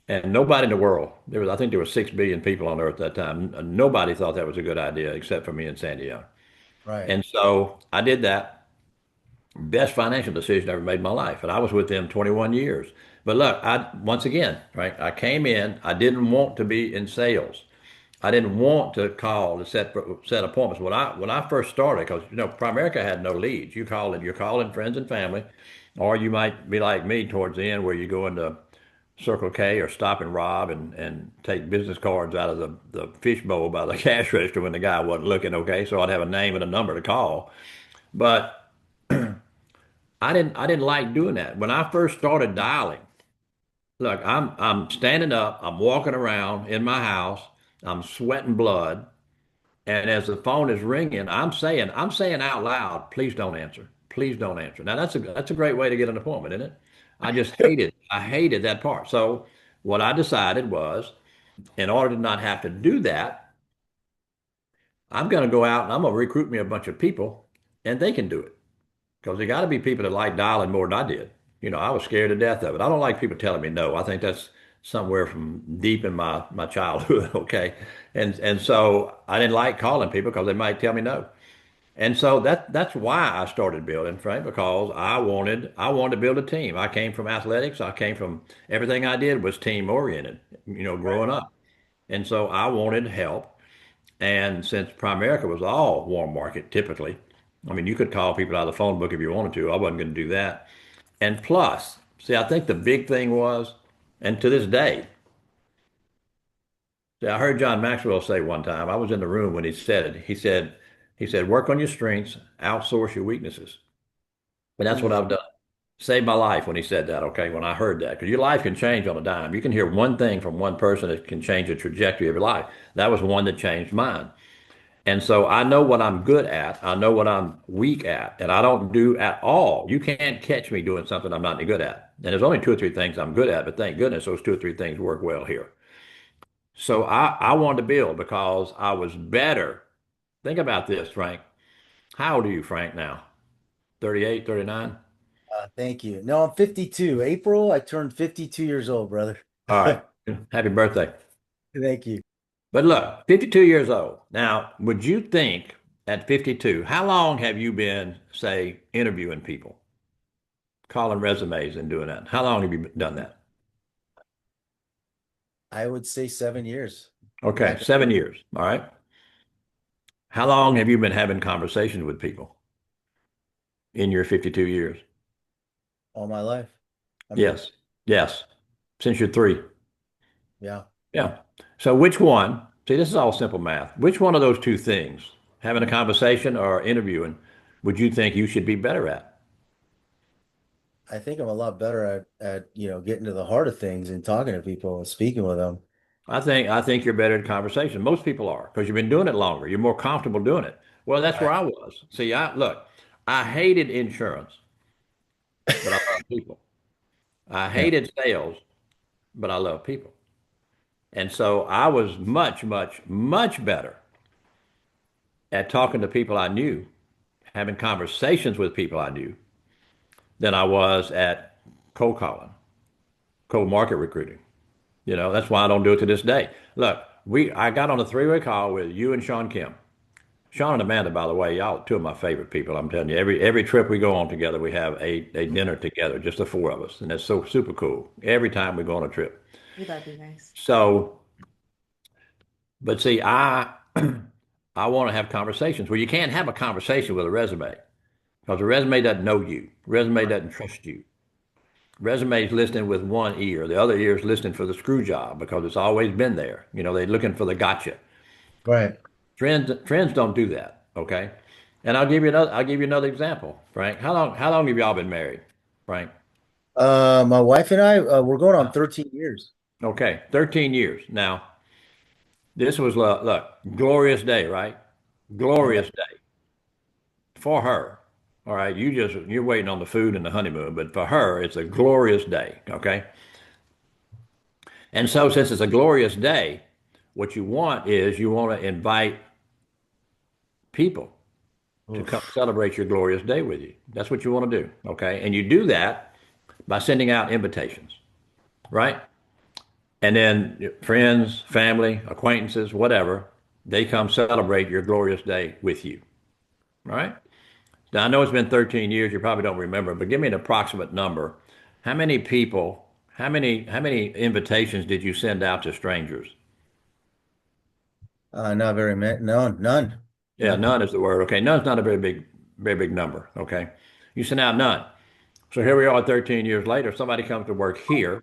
And nobody in the world, I think there were 6 billion people on earth at that time. Nobody thought that was a good idea except for me and San Diego. Right. And so I did that. Best financial decision I ever made in my life. And I was with them 21 years. But look, once again, right, I came in, I didn't want to be in sales. I didn't want to call to set appointments. When I first started, because Primerica had no leads. You're calling friends and family, or you might be like me towards the end where you go into Circle K or Stop and Rob and take business cards out of the fish bowl by the cash register when the guy wasn't looking. Okay, so I'd have a name and a number to call. But I didn't like doing that. When I first started dialing, look, I'm standing up, I'm walking around in my house, I'm sweating blood. And as the phone is ringing, I'm saying out loud, please don't answer. Please don't answer. Now that's a great way to get an appointment, isn't it? I hated that part. So what I decided was, in order to not have to do that, I'm going to go out and I'm going to recruit me a bunch of people and they can do it. Because there got to be people that like dialing more than I did. I was scared to death of it. I don't like people telling me no. I think that's somewhere from deep in my childhood, okay? And so I didn't like calling people because they might tell me no. And so that's why I started building, Frank, because I wanted to build a team. I came from athletics. I came from everything I did was team oriented, Right. growing up. And so I wanted help. And since Primerica was all warm market, typically, I mean, you could call people out of the phone book if you wanted to. I wasn't going to do that. And plus, see, I think the big thing was, and to this day, see, I heard John Maxwell say one time, I was in the room when he said it. He said, work on your strengths, outsource your weaknesses. And that's what Ooh, I've done. Saved my life when he said that, okay, when I heard that. Because your life can change on a dime. You can hear one thing from one person that can change the trajectory of your life. That was one that changed mine. And so I know what I'm good at. I know what I'm weak at, and I don't do at all. You can't catch me doing something I'm not any good at. And there's only two or three things I'm good at, but thank goodness those two or three things work well here. So I wanted to build because I was better. Think about this, Frank. How old are you, Frank, now? 38, 39? thank you. No, I'm 52. April, I turned 52 years old, brother. All right. Happy birthday. Thank you. But look, 52 years old. Now, would you think at 52, how long have you been, say, interviewing people, calling resumes and doing that? How long have you done that? I would say 7 years. Okay, Back 7 years. All right. How long have you been having conversations with people in your 52 years? all my life. I mean, Yes. Yes. Since you're three. yeah. Yeah. So which one? See, this is all simple math. Which one of those two things, having a conversation or interviewing, would you think you should be better at? I think I'm a lot better at getting to the heart of things and talking to people and speaking with them. I think you're better at conversation. Most people are because you've been doing it longer. You're more comfortable doing it. Well, that's where Right. I was. See, I hated insurance, but I love people. I Yeah. hated sales, but I love people. And so I was much, much, much better at talking to people I knew, having conversations with people I knew, than I was at cold calling, cold market recruiting. That's why I don't do it to this day. Look, I got on a three-way call with you and Sean Kim. Sean and Amanda, by the way, y'all two of my favorite people. I'm telling you, every trip we go on together, we have a dinner together, just the four of us, and that's so super cool. Every time we go on a trip. We love you guys. So, but see, I I want to have conversations. Well, you can't have a conversation with a resume because a resume doesn't know you. Resume doesn't trust you. Resume is listening with one ear. The other ear is listening for the screw job because it's always been there. They're looking for the gotcha. Right. Trends don't do that. Okay. And I'll give you another example, Frank. How long have y'all been married, Frank? My wife and I, we're going on 13 years. Okay, 13 years. Now, this was look, glorious day, right? Yeah. Glorious day for her. All right, you're waiting on the food and the honeymoon, but for her, it's a glorious day, okay? And so since it's a glorious day, what you want to invite people to come Oof. celebrate your glorious day with you. That's what you want to do, okay? And you do that by sending out invitations, right? And then friends, family, acquaintances, whatever, they come celebrate your glorious day with you, all right? Now, I know it's been 13 years, you probably don't remember, but give me an approximate number. How many people, how many invitations did you send out to strangers? Not very many. No, none. Yeah, None. none is the word. Okay, none's not a very big number. Okay, you sent out none. So here we are 13 years later. Somebody comes to work here.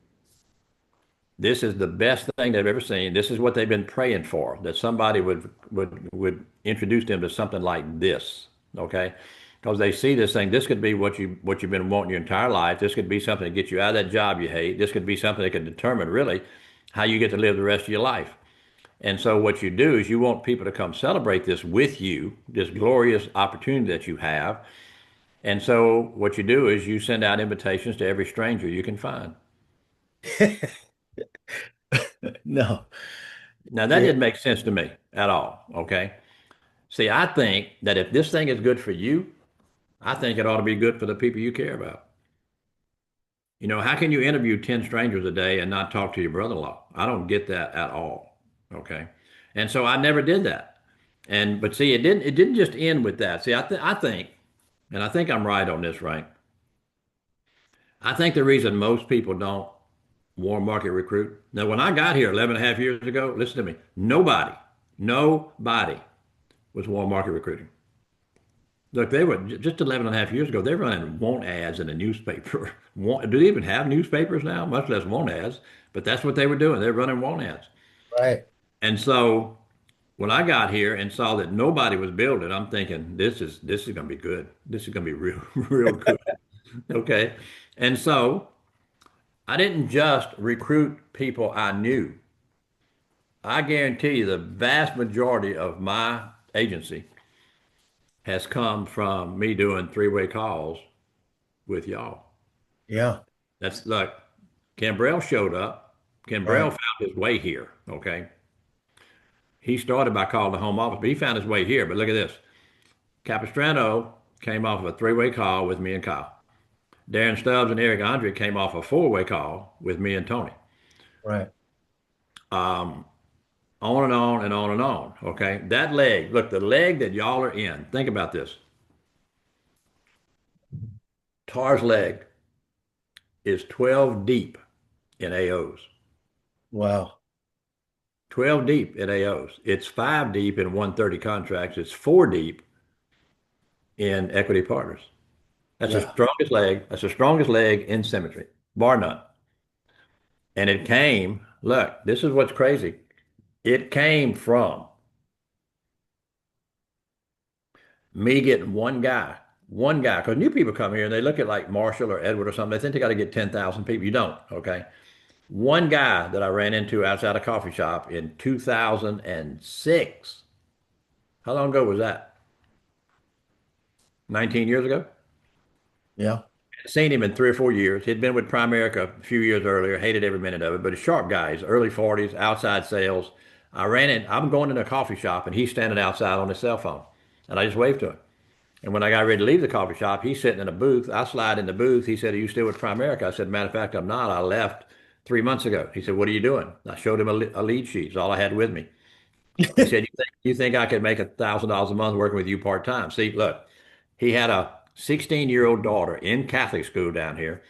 This is the best thing they've ever seen. This is what they've been praying for, that somebody would introduce them to something like this. Okay, because they see this thing. This could be what you've been wanting your entire life. This could be something to get you out of that job you hate. This could be something that could determine really how you get to live the rest of your life. And so what you do is you want people to come celebrate this with you, this glorious opportunity that you have. And so what you do is you send out invitations to every stranger you can find. No. Now that Yeah. didn't make sense to me at all. Okay. See, I think that if this thing is good for you, I think it ought to be good for the people you care about. How can you interview 10 strangers a day and not talk to your brother-in-law? I don't get that at all. Okay. And so I never did that. But see, it didn't just end with that. See, I think, and I think I'm right on this, right? I think the reason most people don't warm market recruit. Now, when I got here 11 and a half years ago, listen to me, nobody was warm market recruiting. Look, they were just 11 and a half years ago, they're running want ads in the newspaper. Do they even have newspapers now? Much less want ads. But that's what they were doing. They're running want ads. Right. And so when I got here and saw that nobody was building, I'm thinking this is going to be good. This is going to be real, real good. Okay. And so I didn't just recruit people I knew. I guarantee you the vast majority of my agency has come from me doing three-way calls with y'all. Yeah. That's like Cambrell showed up. Cambrell Right. found his way here. Okay. He started by calling the home office, but he found his way here. But look at this. Capistrano came off of a three-way call with me and Kyle. Darren Stubbs and Eric Andre came off a four-way call with me and Tony. Right. on and on and on and on. Okay. That leg, look, the leg that y'all are in, think about this. Tar's leg is 12 deep in AOs. Wow. 12 deep in AOs. It's 5 deep in 130 contracts. It's 4 deep in equity partners. That's the Yeah. strongest leg. That's the strongest leg in symmetry, bar none. And it came, look, this is what's crazy. It came from me getting one guy, because new people come here and they look at like Marshall or Edward or something. They think they got to get 10,000 people. You don't, okay? One guy that I ran into outside a coffee shop in 2006. How long ago was that? 19 years ago? Yeah. Seen him in 3 or 4 years. He'd been with Primerica a few years earlier, hated every minute of it, but a sharp guy. He's early 40s, outside sales. I'm going in a coffee shop and he's standing outside on his cell phone. And I just waved to him. And when I got ready to leave the coffee shop, he's sitting in a booth. I slide in the booth. He said, "Are you still with Primerica?" I said, "Matter of fact, I'm not. I left 3 months ago." He said, "What are you doing?" I showed him a lead sheet. It's all I had with me. He said, "You think I could make $1,000 a month working with you part time?" See, look, he had a 16-year-old daughter in Catholic school down here.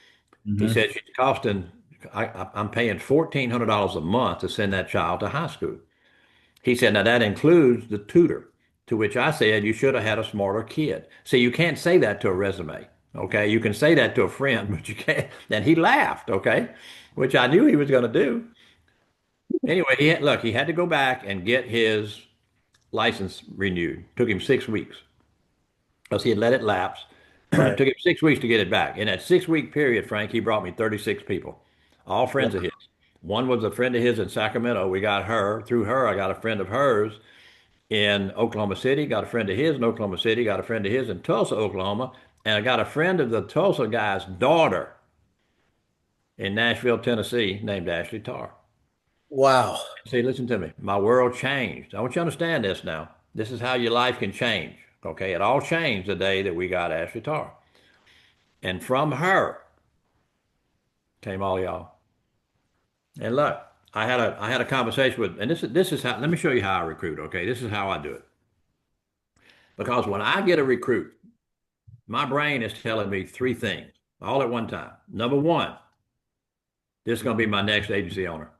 He Hmm. said she's costing, I'm paying $1,400 a month to send that child to high school. He said, now that includes the tutor, to which I said, you should have had a smarter kid. See, you can't say that to a resume. Okay. You can say that to a friend, but you can't. And he laughed. Okay. Which I knew he was going to do. Anyway, he had to go back and get his license renewed. Took him 6 weeks because he had let it lapse. Right. Took him 6 weeks to get it back. In that 6 week period, Frank, he brought me 36 people, all Wow. friends of his. One was a friend of his in Sacramento. We got her. Through her, I got a friend of hers in Oklahoma City, got a friend of his in Oklahoma City, got a friend of his in Tulsa, Oklahoma, and I got a friend of the Tulsa guy's daughter in Nashville, Tennessee, named Ashley Tarr. Wow. See, listen to me. My world changed. I want you to understand this now. This is how your life can change. Okay. It all changed the day that we got Ashley Tarr. And from her came all y'all. And look, I had a conversation with, and this is how, let me show you how I recruit. Okay. This is how I do it. Because when I get a recruit, my brain is telling me three things all at one time. Number one, this is going to be my next agency owner.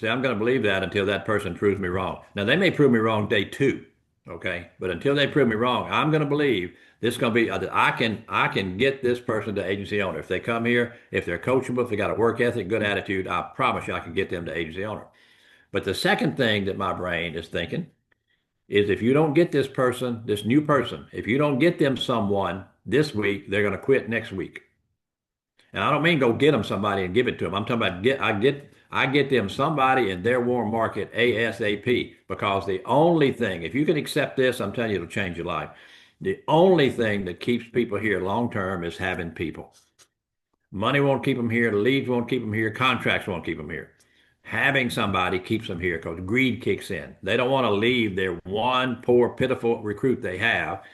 See, I'm going to believe that until that person proves me wrong. Now, they may prove me wrong day two, okay? But until they prove me wrong, I'm going to believe this is going to be, I can get this person to agency owner. If they come here, if they're coachable, if they got a work ethic, good attitude, I promise you I can get them to agency owner. But the second thing that my brain is thinking is if you don't get this person, this new person, if you don't get them someone this week, they're going to quit next week. And I don't mean go get them somebody and give it to them. I'm talking about I get them somebody in their warm market ASAP because the only thing, if you can accept this, I'm telling you, it'll change your life. The only thing that keeps people here long term is having people. Money won't keep them here. Leads won't keep them here. Contracts won't keep them here. Having somebody keeps them here because greed kicks in. They don't want to leave their one poor, pitiful recruit they have.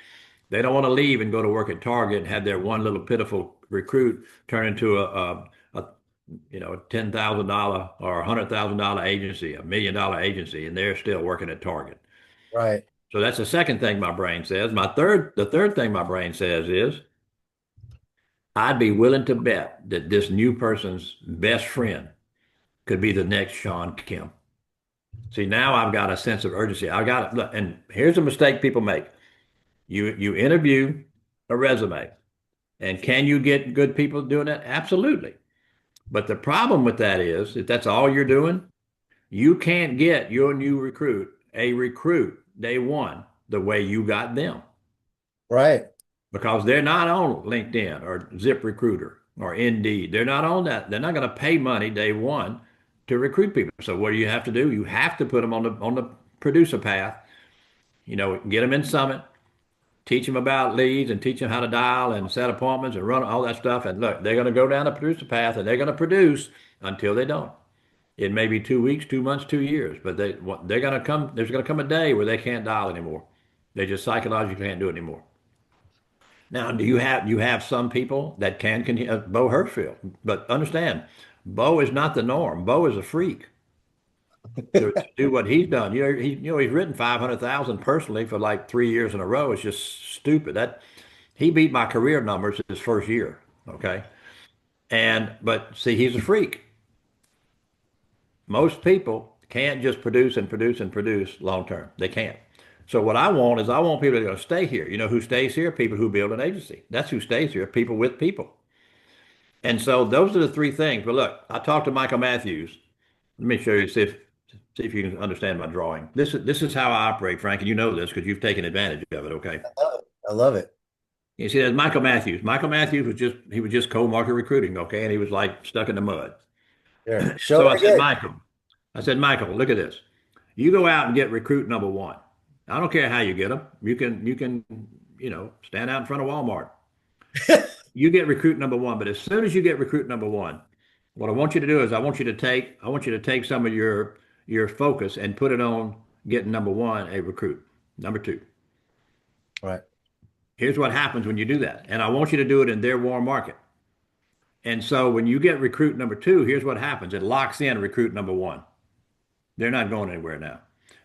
They don't want to leave and go to work at Target and have their one little pitiful recruit turn into a $10,000 or $100,000 agency, $1 million agency, and they're still working at Target. Right. So that's the second thing my brain says. The third thing my brain says is I'd be willing to bet that this new person's best friend could be the next Sean Kim. See, now I've got a sense of urgency. I got it. And here's a mistake people make. You interview a resume, and can you get good people doing that? Absolutely. But the problem with that is if that's all you're doing, you can't get your new recruit day one the way you got them Right. because they're not on LinkedIn or ZipRecruiter or Indeed. They're not on that. They're not going to pay money day one to recruit people. So what do you have to do? You have to put them on the producer path. Get them in Summit, teach them about leads and teach them how to dial and set appointments and run all that stuff. And look, they're going to go down the producer path and they're going to produce until they don't. It may be 2 weeks, 2 months, 2 years, but they're going to come. There's going to come a day where they can't dial anymore. They just psychologically can't do it anymore. Now, do you have some people that can continue? Bo Hertzfield, but understand, Bo is not the norm. Bo is a freak. to do what he's done. He's written 500,000 personally for like 3 years in a row. It's just stupid. That he beat my career numbers his first year. Okay. But see, he's a freak. Most people can't just produce and produce and produce long term. They can't. So what I want people to stay here. You know who stays here? People who build an agency. That's who stays here. People with people. And so those are the three things. But look, I talked to Michael Matthews. Let me show you, see if you can understand my drawing. This is how I operate, Frank, and you know this because you've taken advantage of it, okay? I love it. You see, there's Michael Matthews. Michael Matthews was just cold market recruiting, okay? And he was like stuck in the mud. There. Show So it again. I said, Michael, look at this. You go out and get recruit number one. I don't care how you get them. You can stand out in front of Walmart. You get recruit number one, but as soon as you get recruit number one, what I want you to do is I want you to take some of your focus and put it on getting number one, a recruit. Number two. Right. Here's what happens when you do that. And I want you to do it in their warm market. And so when you get recruit number two, here's what happens. It locks in recruit number one. They're not going anywhere now.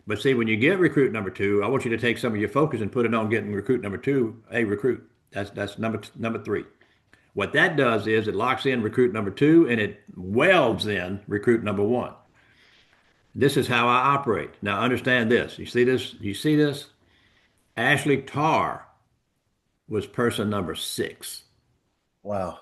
But see, when you get recruit number two, I want you to take some of your focus and put it on getting recruit number two, a recruit. That's number three. What that does is it locks in recruit number two and it welds in recruit number one. This is how I operate. Now understand this. You see this? You see this? Ashley Tarr was person number 6. Wow.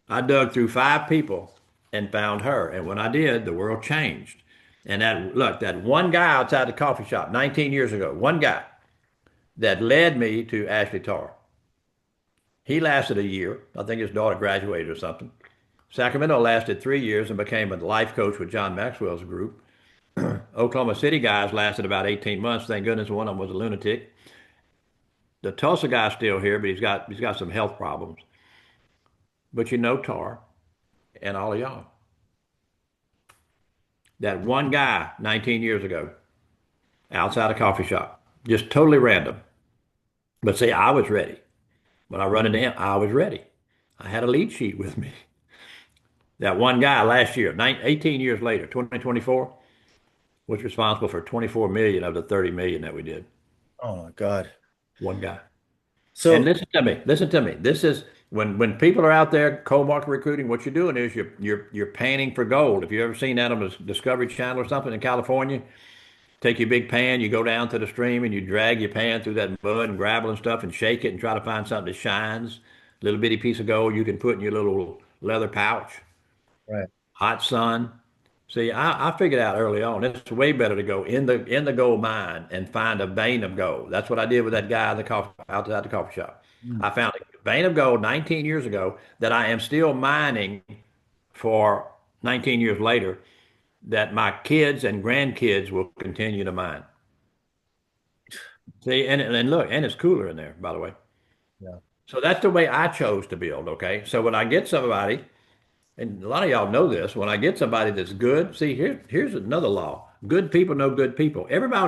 I dug through 5 people and found her. And when I did, the world changed. And that one guy outside the coffee shop 19 years ago, one guy that led me to Ashley Tarr. He lasted a year. I think his daughter graduated or something. Sacramento lasted 3 years and became a life coach with John Maxwell's group. Oklahoma City guys lasted about 18 months. Thank goodness one of them was a lunatic. The Tulsa guy's still here, but he's got some health problems. But you know Tar and all of y'all. That one guy 19 years ago outside a coffee shop, just totally random. But see, I was ready. When I run into him, I was ready. I had a lead sheet with me. That one guy last year, 18 years later, 2024, was responsible for 24 million of the 30 million that we did. Oh my God. One guy. And So listen to me. This is when people are out there cold market recruiting, what you're doing is you're panning for gold. If you ever seen that on the Discovery Channel or something in California, take your big pan, you go down to the stream and you drag your pan through that mud and gravel and stuff and shake it and try to find something that shines. Little bitty piece of gold you can put in your little leather pouch. right. Hot sun. See, I figured out early on it's way better to go in the gold mine and find a vein of gold. That's what I did with that guy in the coffee outside the coffee shop. Mm. I found a vein of gold 19 years ago that I am still mining for 19 years later that my kids and grandkids will continue to mine. See, and look, and it's cooler in there, by the way. Yeah. So that's the way I chose to build, okay? So when I get somebody, and a lot of y'all know this, when I get somebody that's good, see, here's another law. Good people know good people. Everybody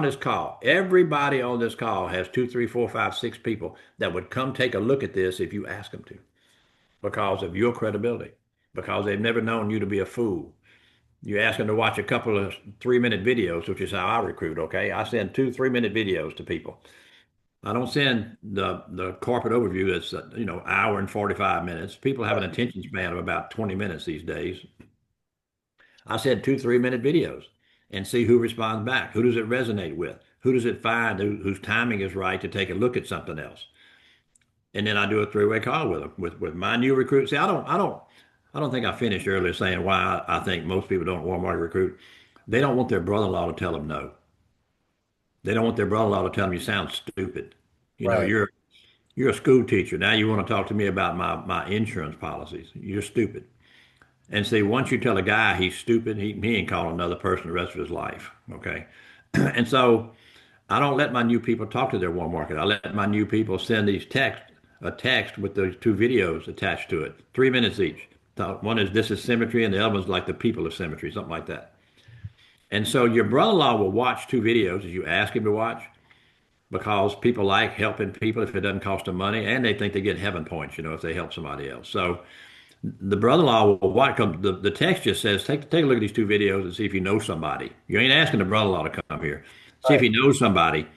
on this call has 2, 3, 4, 5, 6 people that would come take a look at this if you ask them to, because of your credibility, because they've never known you to be a fool. You ask them to watch a couple of 3-minute videos, which is how I recruit, okay? I send 2, 3-minute videos to people. I don't send the corporate overview that's hour and 45 minutes. People have an attention span of about 20 minutes these days. I send 2, 3-minute videos and see who responds back. Who does it resonate with? Who does it find whose timing is right to take a look at something else? And then I do a 3-way call with them with my new recruits. See, I don't think I finished earlier saying why I think most people don't warm market recruit. They don't want their brother-in-law to tell them no. They don't want their brother-in-law to tell them you sound stupid. Right. You're a school teacher. Now you want to talk to me about my insurance policies. You're stupid. And see, once you tell a guy he's stupid, he ain't calling another person the rest of his life. Okay. And so I don't let my new people talk to their warm market. I let my new people send a text with those 2 videos attached to it, 3 minutes each. One is this is Symmetry, and the other one's like the people of Symmetry, something like that. And so your brother-in-law will watch 2 videos as you ask him to watch because people like helping people if it doesn't cost them money, and they think they get heaven points, if they help somebody else. So The brother-in-law will watch. The text just says, take a look at these two videos and see if you know somebody. You ain't asking the brother-in-law to come here. See if Right. he knows somebody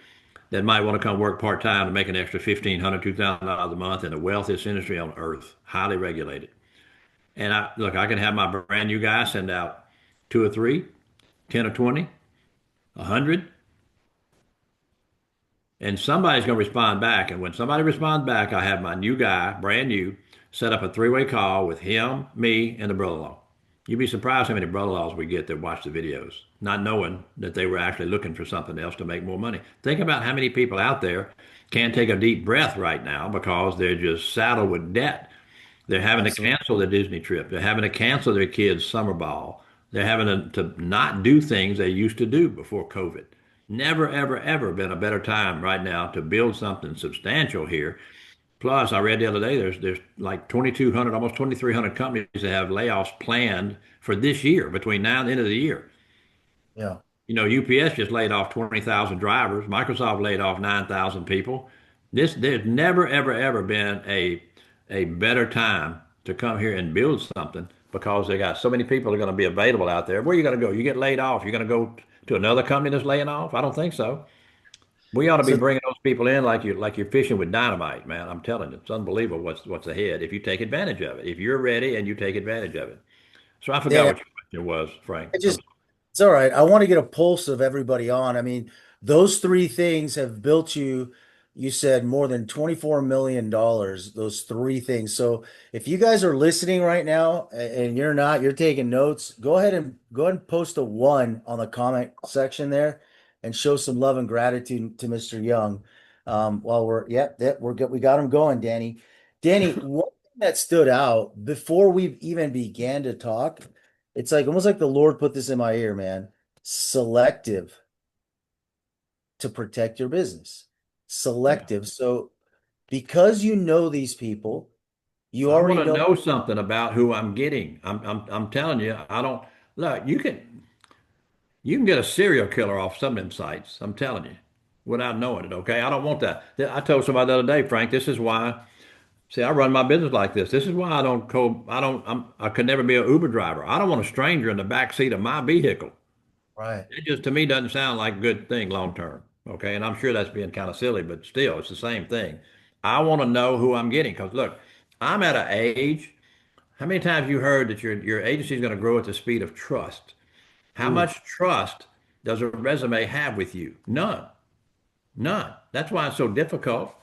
that might want to come work part-time to make an extra 1,500, $2,000 a month in the wealthiest industry on earth, highly regulated. And I can have my brand new guy send out two or three, 10 or 20, 100, and somebody's going to respond back. And when somebody responds back, I have my new guy, brand new, set up a three-way call with him, me, and the brother-in-law. You'd be surprised how many brother-in-laws we get that watch the videos, not knowing that they were actually looking for something else to make more money. Think about how many people out there can't take a deep breath right now because they're just saddled with debt. They're having to Absolutely. cancel their Disney trip. They're having to cancel their kids' summer ball. They're having to not do things they used to do before COVID. Never, ever, ever been a better time right now to build something substantial here. Plus, I read the other day there's like 2,200, almost 2,300 companies that have layoffs planned for this year between now and the end of the year. Yeah. You know, UPS just laid off 20,000 drivers. Microsoft laid off 9,000 people. There's never, ever, ever been a better time to come here and build something because they got so many people are going to be available out there. Where are you going to go? You get laid off. You're going to go to another company that's laying off? I don't think so. We ought to be So bringing those people in like you're fishing with dynamite, man. I'm telling you, it's unbelievable what's ahead if you take advantage of it. If you're ready and you take advantage of it. So I forgot Danny, what your question was, Frank. I just it's all right. I want to get a pulse of everybody on. I mean, those three things have built you, you said more than $24 million, those three things. So if you guys are listening right now and you're not, you're taking notes, go ahead and post a one on the comment section there and show some love and gratitude to Mr. Young. While we're good. We got him going, Danny. Danny, one thing that stood out before we even began to talk. It's like almost like the Lord put this in my ear, man. Selective to protect your business. Yeah. Selective. So because you know these people, you I want already to know. know something about who I'm getting. I'm telling you, I don't look, you can get a serial killer off some of them sites. I'm telling you, without knowing it, okay? I don't want that. I told somebody the other day, Frank, this is why, see, I run my business like this. This is why I could never be an Uber driver. I don't want a stranger in the back seat of my vehicle. Right. It just to me doesn't sound like a good thing long term. Okay. And I'm sure that's being kind of silly, but still, it's the same thing. I want to know who I'm getting because look, I'm at an age. How many times you heard that your agency is going to grow at the speed of trust? How Ooh, much trust does a resume have with you? None. None. That's why it's so difficult.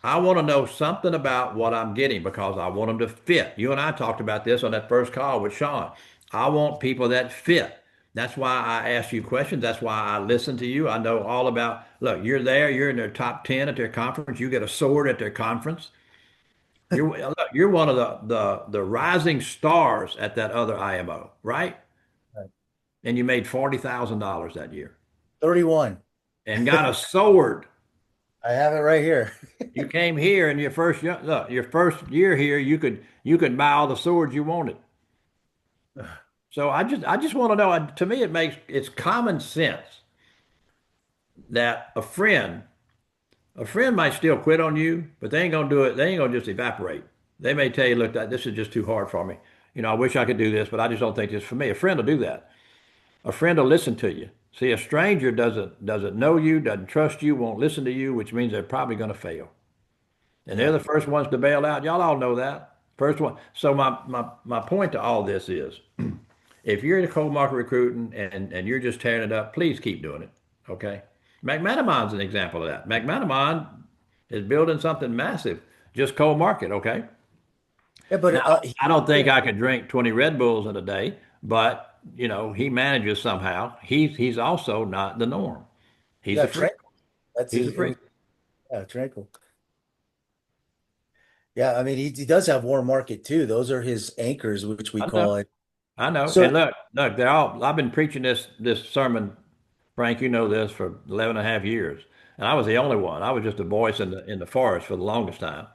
I want to know something about what I'm getting because I want them to fit. You and I talked about this on that first call with Sean. I want people that fit. That's why I ask you questions. That's why I listen to you. I know all about, look, you're there, you're in their top 10 at their conference, you get a sword at their conference. You're one of the rising stars at that other IMO, right? right. And you made $40,000 that year 31. and got a sword. I have it right here. You came here and your first year here, you could buy all the swords you wanted. So I just want to know. To me, it's common sense that a friend might still quit on you, but they ain't gonna do it. They ain't gonna just evaporate. They may tell you, look, this is just too hard for me. I wish I could do this, but I just don't think it's for me. A friend will do that. A friend will listen to you. See, a stranger doesn't know you, doesn't trust you, won't listen to you, which means they're probably going to fail. And they're Yeah. the first ones to bail out. Y'all all know that. First one. So my point to all this is if you're in a cold market recruiting and you're just tearing it up, please keep doing it. Okay. McManaman's an example of that. McManaman is building something massive, just cold market. Okay. Yeah, but Now, I don't think I could drink 20 Red Bulls in a day, but he manages somehow. He's also not the norm. He's yeah, a freak. tranquil. That's He's a it freak. was yeah, tranquil. Yeah, I mean he does have warm market too. Those are his anchors, which we I know. call it. I know. So And look, I've been preaching this sermon, Frank, you know this, for 11 and a half years. And I was the only one. I was just a voice in the forest for the longest time.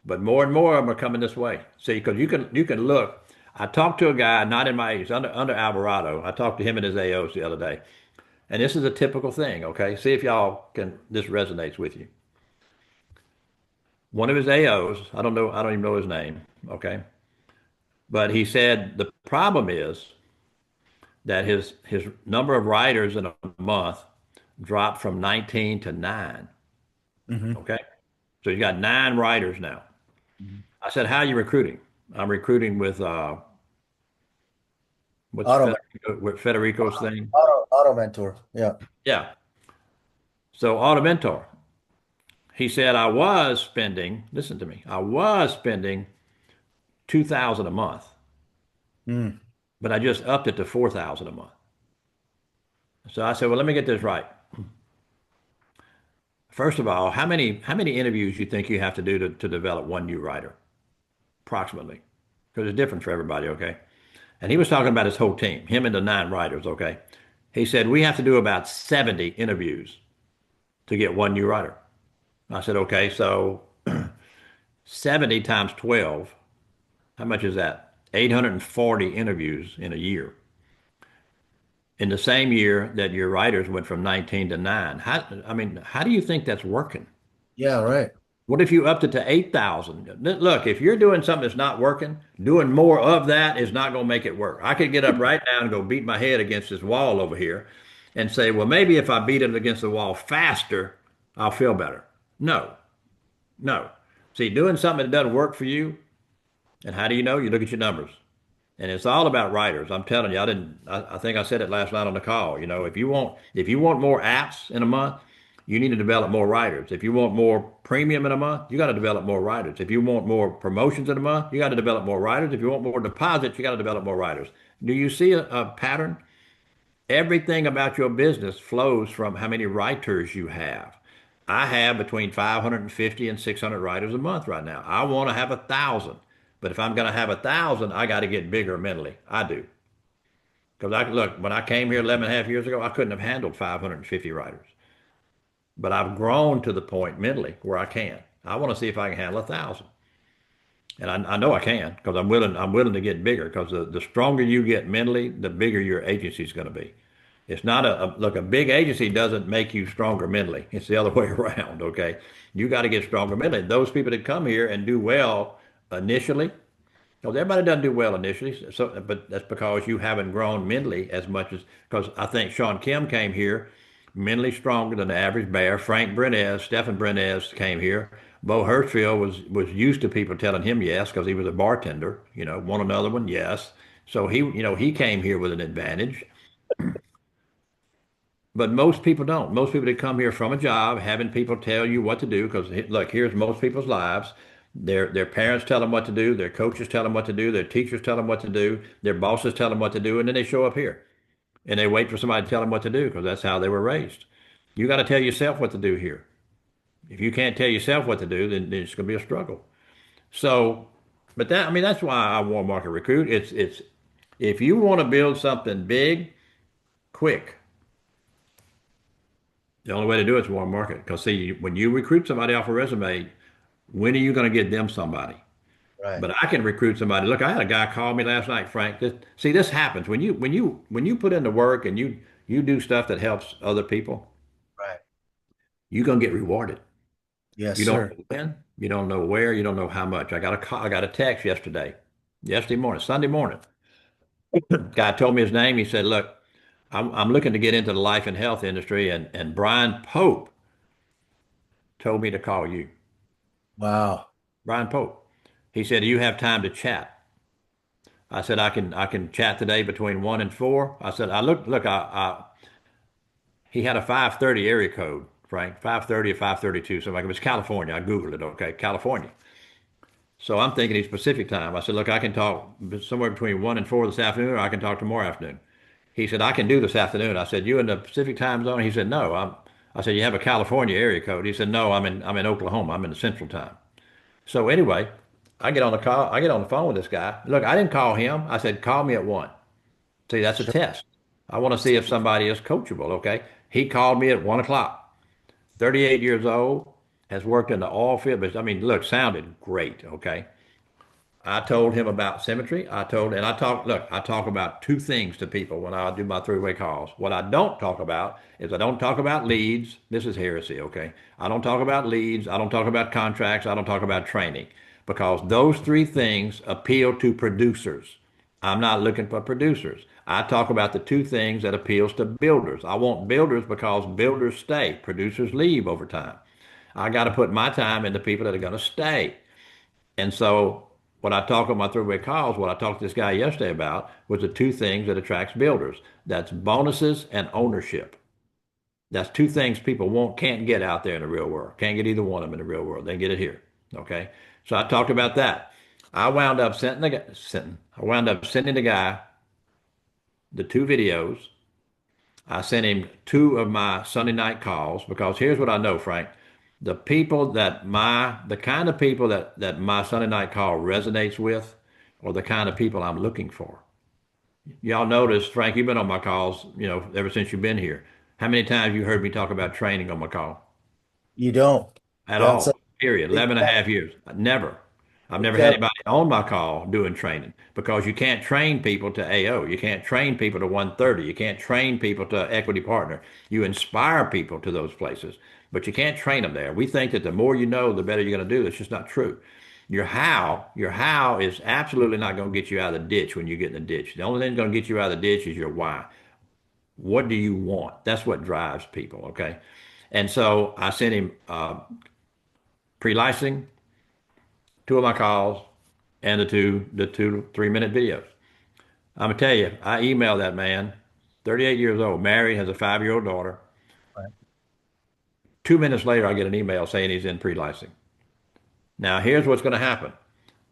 But more and more of them are coming this way. See, because you can look. I talked to a guy, not in my age, under Alvarado. I talked to him and his AOs the other day. And this is a typical thing, okay? See if this resonates with you. One of his AOs, I don't know, I don't even know his name, okay? But he said the problem is that his number of writers in a month dropped from 19 to 9. Hmm. Okay. So you got 9 writers now. I said, how are you recruiting? I'm recruiting with what's Auto, Federico's thing? auto mentor. Yeah. Yeah. So Automentor. He said I was spending, listen to me, I was spending 2,000 a month, Mm. but I just upped it to 4,000 a month. So I said, well, let me get this right. First of all, how many interviews you think you have to do to develop one new writer, approximately? Because it's different for everybody, okay? And he was talking about his whole team, him and the 9 writers, okay? He said we have to do about 70 interviews to get one new writer. I said, okay, so 70 times 12, how much is that? 840 interviews in a year. In the same year that your writers went from 19 to 9. I mean, how do you think that's working? Yeah, right. What if you upped it to 8,000? Look, if you're doing something that's not working, doing more of that is not going to make it work. I could get up right now and go beat my head against this wall over here and say, well, maybe if I beat it against the wall faster, I'll feel better. No, no. See, doing something that doesn't work for you, and how do you know? You look at your numbers. And it's all about writers. I'm telling you, I think I said it last night on the call. You know, if you want more apps in a month, you need to develop more writers. If you want more premium in a month, you got to develop more writers. If you want more promotions in a month, you got to develop more writers. If you want more deposits, you got to develop more writers. Do you see a pattern? Everything about your business flows from how many writers you have. I have between 550 and 600 writers a month right now. I want to have 1,000. But if I'm going to have 1,000, I got to get bigger mentally. I do. Because look, when I came here 11 and a half years ago, I couldn't have handled 550 writers. But I've grown to the point mentally where I can. I want to see if I can handle 1,000. And I know I can because I'm willing to get bigger because the stronger you get mentally, the bigger your agency is going to be. It's not look, a big agency doesn't make you stronger mentally. It's the other way around, okay? You got to get stronger mentally. Those people that come here and do well initially, because everybody doesn't do well initially, so but that's because you haven't grown mentally as much as because I think Sean Kim came here mentally stronger than the average bear. Frank Brenez, Stephen Brenez came here. Bo Hirschfield was used to people telling him yes because he was a bartender, want another one, yes. So he came here with an advantage. But most people don't. Most people that come here from a job, having people tell you what to do, because look, here's most people's lives. Their parents tell them what to do, their coaches tell them what to do, their teachers tell them what to do, their bosses tell them what to do, and then they show up here and they wait for somebody to tell them what to do because that's how they were raised. You got to tell yourself what to do here. If you can't tell yourself what to do, then it's going to be a struggle. So, but that I mean that's why I want market recruit. It's if you want to build something big, quick. The only way to do it is warm market. Because see, when you recruit somebody off a resume, when are you going to get them somebody? Right. But I can recruit somebody. Look, I had a guy call me last night, Frank. This happens when you put in the work and you do stuff that helps other people, Right. you're gonna get rewarded. Yes, You don't sir. know when, you don't know where, you don't know how much. I got a text yesterday morning, Sunday morning. Guy told me his name. He said, "Look, I'm looking to get into the life and health industry, and Brian Pope told me to call you." Wow. Brian Pope. He said, "Do you have time to chat?" I said, I can chat today between 1 and 4. I said, he had a 530 area code, Frank, 530 or 532. So like it was California. I Googled it. Okay. California. So I'm thinking he's Pacific time. I said, look, I can talk somewhere between 1 and 4 this afternoon, or I can talk tomorrow afternoon. He said, I can do this afternoon. I said, you in the Pacific time zone? He said, no. I said, you have a California area code? He said, no, I'm in Oklahoma. I'm in the Central time. So anyway, I get on the phone with this guy. Look, I didn't call him. I said, call me at 1. See, that's a Sure. test. I want to see if somebody is coachable, okay? He called me at 1 o'clock. 38 years old, has worked in the oil field, but I mean, look, sounded great, okay? I told him about symmetry. I talk about 2 things to people when I do my 3-way calls. What I don't talk about is I don't talk about leads. This is heresy, okay? I don't talk about leads. I don't talk about contracts. I don't talk about training. because those three things appeal to producers. I'm not looking for producers. I talk about the two things that appeals to builders. I want builders because builders stay. Producers leave over time. I got to put my time into people that are going to stay. And so what I talk on my three-way calls, what I talked to this guy yesterday about was the two things that attracts builders. That's bonuses and ownership. That's two things people can't get out there in the real world. Can't get either one of them in the real world. They get it here. Okay. So I talked about that. I wound up sending the guy the two videos. I sent him two of my Sunday night calls because here's what I know, Frank. The kind of people that my Sunday night call resonates with are the kind of people I'm looking for. Y'all notice, Frank, you've been on my calls, ever since you've been here. How many times you heard me talk about training on my call? You don't. At That's a all. Period. big 11 and a half years. Never. I've never had okay. anybody on my call doing training because you can't train people to AO. You can't train people to 130. You can't train people to equity partner. You inspire people to those places, but you can't train them there. We think that the more you know, the better you're going to do. That's just not true. Your how is absolutely not going to get you out of the ditch when you get in the ditch. The only thing that's going to get you out of the ditch is your why. What do you want? That's what drives people. Okay. And so I sent him pre-licensing, two of my calls, and the two 3-minute videos. I'm gonna tell you, I emailed that man, 38 years old, married, has a 5-year-old daughter. Right. 2 minutes later, I get an email saying he's in pre-licensing. Now, here's what's going to happen.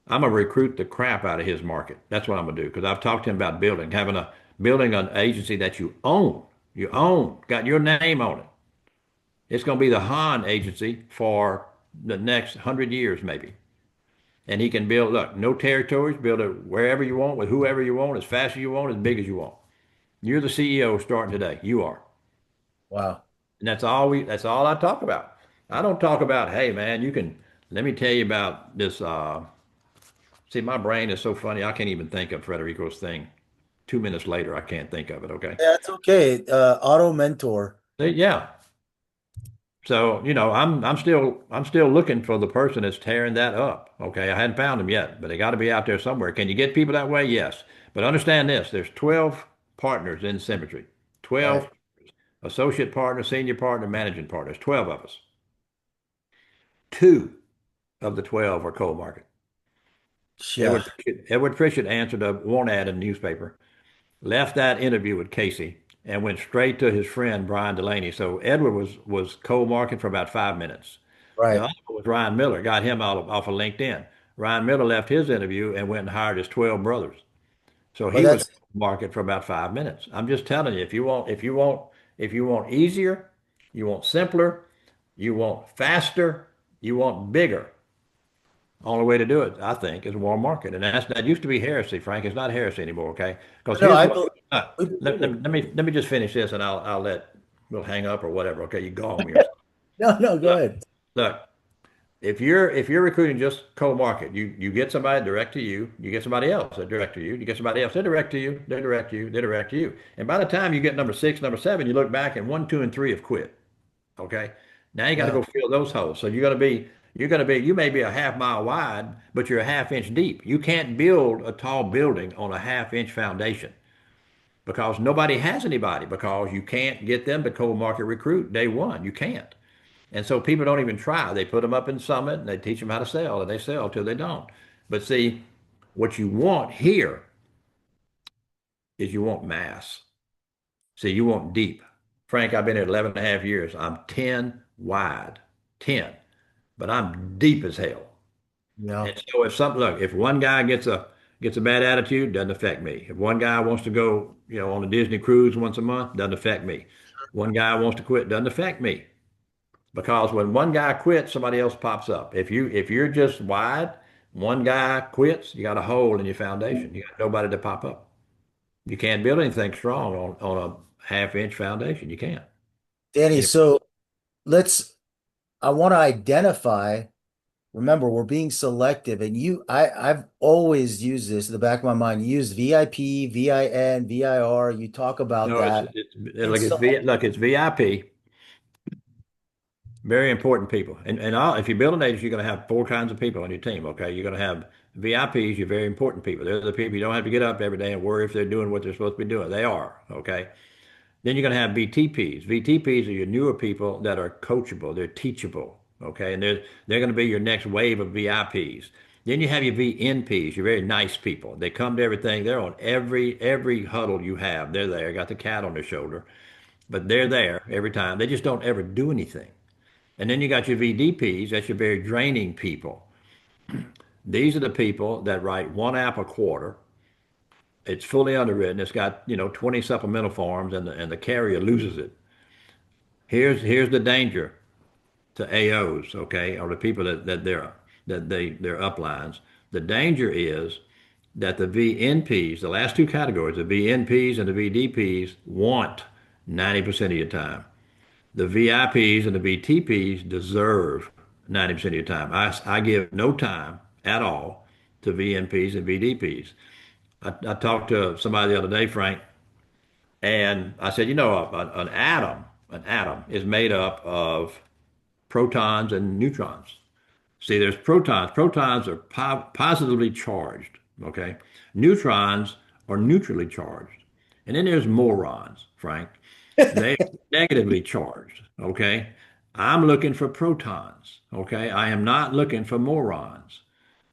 I'm gonna recruit the crap out of his market. That's what I'm gonna do because I've talked to him about building an agency that you own. You own, got your name on it. It's gonna be the Han agency for the next 100 years, maybe. And he can build, look, no territories, build it wherever you want, with whoever you want, as fast as you want, as big as you want. You're the CEO starting today. You are. Wow. And that's all I talk about. I don't talk about, hey man, let me tell you about this. See, my brain is so funny, I can't even think of Frederico's thing. 2 minutes later, I can't think of it. Okay. Yeah, it's okay. Auto mentor. Yeah. So, I'm still looking for the person that's tearing that up. Okay. I hadn't found them yet, but they got to be out there somewhere. Can you get people that way? Yes. But understand this, there's 12 partners in Symmetry. Right. 12 associate partners, senior partner, managing partners, 12 of us. Two of the 12 are cold market. Yeah. Edward Pritchett answered a want ad in the newspaper, left that interview with Casey, and went straight to his friend Brian Delaney. So Edward was cold marketing for about 5 minutes. The Right. other one was Ryan Miller, got him off of LinkedIn. Ryan Miller left his interview and went and hired his 12 brothers. So But he was that's market for about 5 minutes. I'm just telling you, if you want easier, you want simpler, you want faster, you want bigger. Only way to do it, I think, is warm market, and that used to be heresy, Frank. It's not heresy anymore, okay? Because no, here's I what. believe we Let, believe let, it. let me let me just finish this, and we'll hang up or whatever. Okay, you go home here. No, no, go Look, ahead. look. If you're recruiting just cold market, you get somebody direct to you, you get somebody else that direct to you, you get somebody else they direct to you, they direct you, they direct you, and by the time you get number six, number seven, you look back and one, two, and three have quit. Okay. Now you got to Yeah. go fill those holes. So you may be a half mile wide, but you're a half inch deep. You can't build a tall building on a half-inch foundation because nobody has anybody because you can't get them to cold market recruit day one. You can't. And so people don't even try. They put them up in Summit and they teach them how to sell and they sell till they don't. But see, what you want here is you want mass. See, you want deep. Frank, I've been here 11 and a half years. I'm 10 wide, 10, but I'm deep as hell. Yeah. And so if one guy gets a bad attitude, doesn't affect me. If one guy wants to go, on a Disney cruise once a month, doesn't affect me. One guy wants to quit, doesn't affect me. Because when one guy quits, somebody else pops up. If you're just wide, one guy quits, you got a hole in your foundation. You got nobody to pop up. You can't build anything strong on a half-inch foundation. You can't. Danny, And if, so I want to identify. Remember, we're being selective, and I've always used this in the back of my mind. You use VIP, VIN, VIR. You talk about no, that. And it's so, it's VIP. Very important people. And if you build an agency, you're going to have four kinds of people on your team. Okay. You're going to have VIPs, you're very important people. They're the people you don't have to get up every day and worry if they're doing what they're supposed to be doing. They are. Okay. Then you're going to have VTPs. VTPs are your newer people that are coachable. They're teachable. Okay. And they're going to be your next wave of VIPs. Then you have your VNPs, your very nice people. They come to everything. They're on every huddle you have. They're there, got the cat on their shoulder, but they're there every time. They just don't ever do anything. And then you got your VDPs, that's your very draining people. These are the people that write one app a quarter. It's fully underwritten. It's got, 20 supplemental forms and the carrier loses it. Here's the danger to AOs, okay, or the people they're uplines. The danger is that the VNPs, the last two categories, the VNPs and the VDPs want 90% of your time. The VIPs and the VTPs deserve 90% of your time. I give no time at all to VNPs and VDPs. I talked to somebody the other day, Frank, and I said, an atom is made up of protons and neutrons. See, there's protons. Protons are positively charged, okay? Neutrons are neutrally charged. And then there's morons, Frank. They are negatively charged, okay? I'm looking for protons, okay? I am not looking for morons.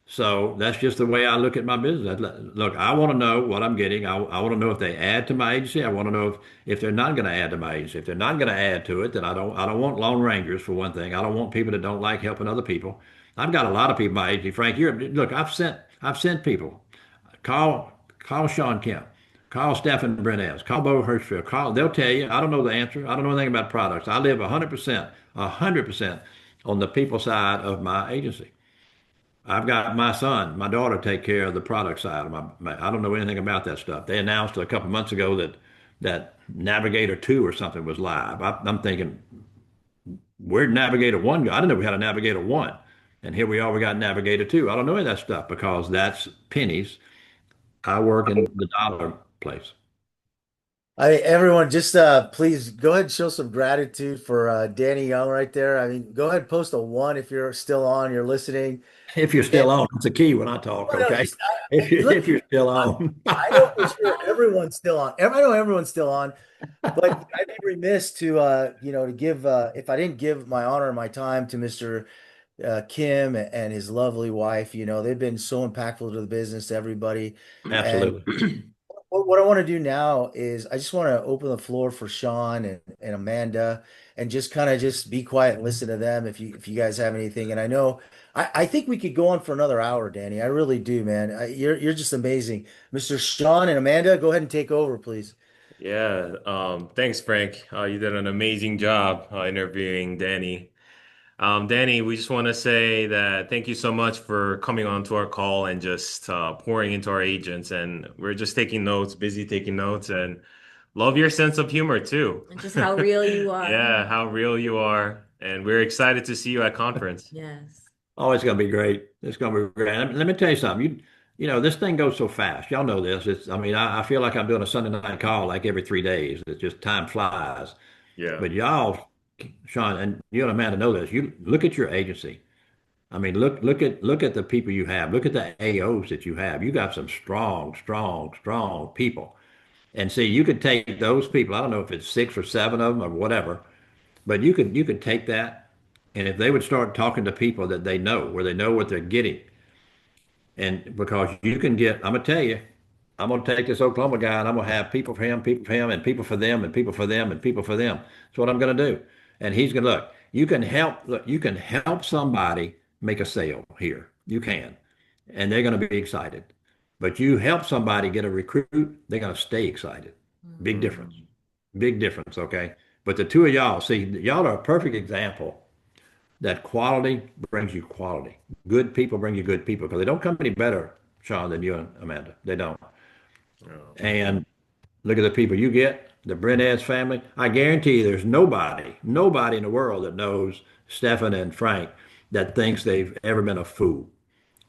So that's just the way I look at my business. Look, I want to know what I'm getting. I want to know if they add to my agency. I want to know if they're not going to add to my agency. If they're not going to add to it, then I don't want lone rangers for one thing. I don't want people that don't like helping other people. I've got a lot of people in my agency, Frank. Look, I've sent people. Call Sean Kemp. Call Stefan Brenez. Call Bo Hirschfield. They'll tell you. I don't know the answer. I don't know anything about products. I live 100% on the people side of my agency. I've got my son, my daughter take care of the product side of I don't know anything about that stuff. They announced a couple months ago that Navigator 2 or something was live. I'm thinking, where'd Navigator 1 go? I didn't know we had a Navigator 1. And here we are, we got Navigator 2. I don't know any of that stuff because that's pennies. I work in the dollar place. Everyone, just please go ahead and show some gratitude for Danny Young right there. I mean, go ahead and post a one if you're still on, you're listening. If you're And still on, it's a key when I talk, no, okay? just, look, If you're still on. I know for sure everyone's still on. I know everyone's still on, but I'd be remiss to to give if I didn't give my honor and my time to Mr. Kim and his lovely wife. They've been so impactful to the business, to everybody. And Absolutely. what I want to do now is I just want to open the floor for Sean and Amanda and just kind of just be quiet and listen to them if you guys have anything. And I know I think we could go on for another hour, Danny. I really do, man. You're just amazing. Mr. Sean and Amanda, go ahead and take over, please. Yeah, thanks, Frank. You did an amazing job interviewing Danny. Danny, we just want to say that thank you so much for coming on to our call and just pouring into our agents. And we're just taking notes, busy taking notes, and love your sense of humor too. And just how real you are. Yeah, how real you are. And we're excited to see you at conference. Yes. Oh, it's going to be great. It's going to be great. And let me tell you something. This thing goes so fast. Y'all know this. I mean, I feel like I'm doing a Sunday night call like every 3 days. It's just time flies. Yeah. But y'all, Sean, and you and Amanda know this. You look at your agency. I mean, look at the people you have. Look at the AOs that you have. You got some strong, strong, strong people. And see, you could take those people. I don't know if it's six or seven of them or whatever, but you could take that, and if they would start talking to people that they know, where they know what they're getting, and because you can get, I'm gonna tell you, I'm gonna take this Oklahoma guy and I'm gonna have people for him, and people for them, and people for them, and people for them. That's what I'm gonna do. And he's gonna look. You can help somebody make a sale here. You can, and they're gonna be excited. But you help somebody get a recruit, they're gonna stay excited. Big difference. Mm. Big difference, okay? But the two of y'all, see, y'all are a perfect example that quality brings you quality. Good people bring you good people because they don't come any better, Sean, than you and Amanda. They don't. Oh. And look at the people you get, the Brenez family. I guarantee you there's nobody in the world that knows Stefan and Frank that thinks they've ever been a fool.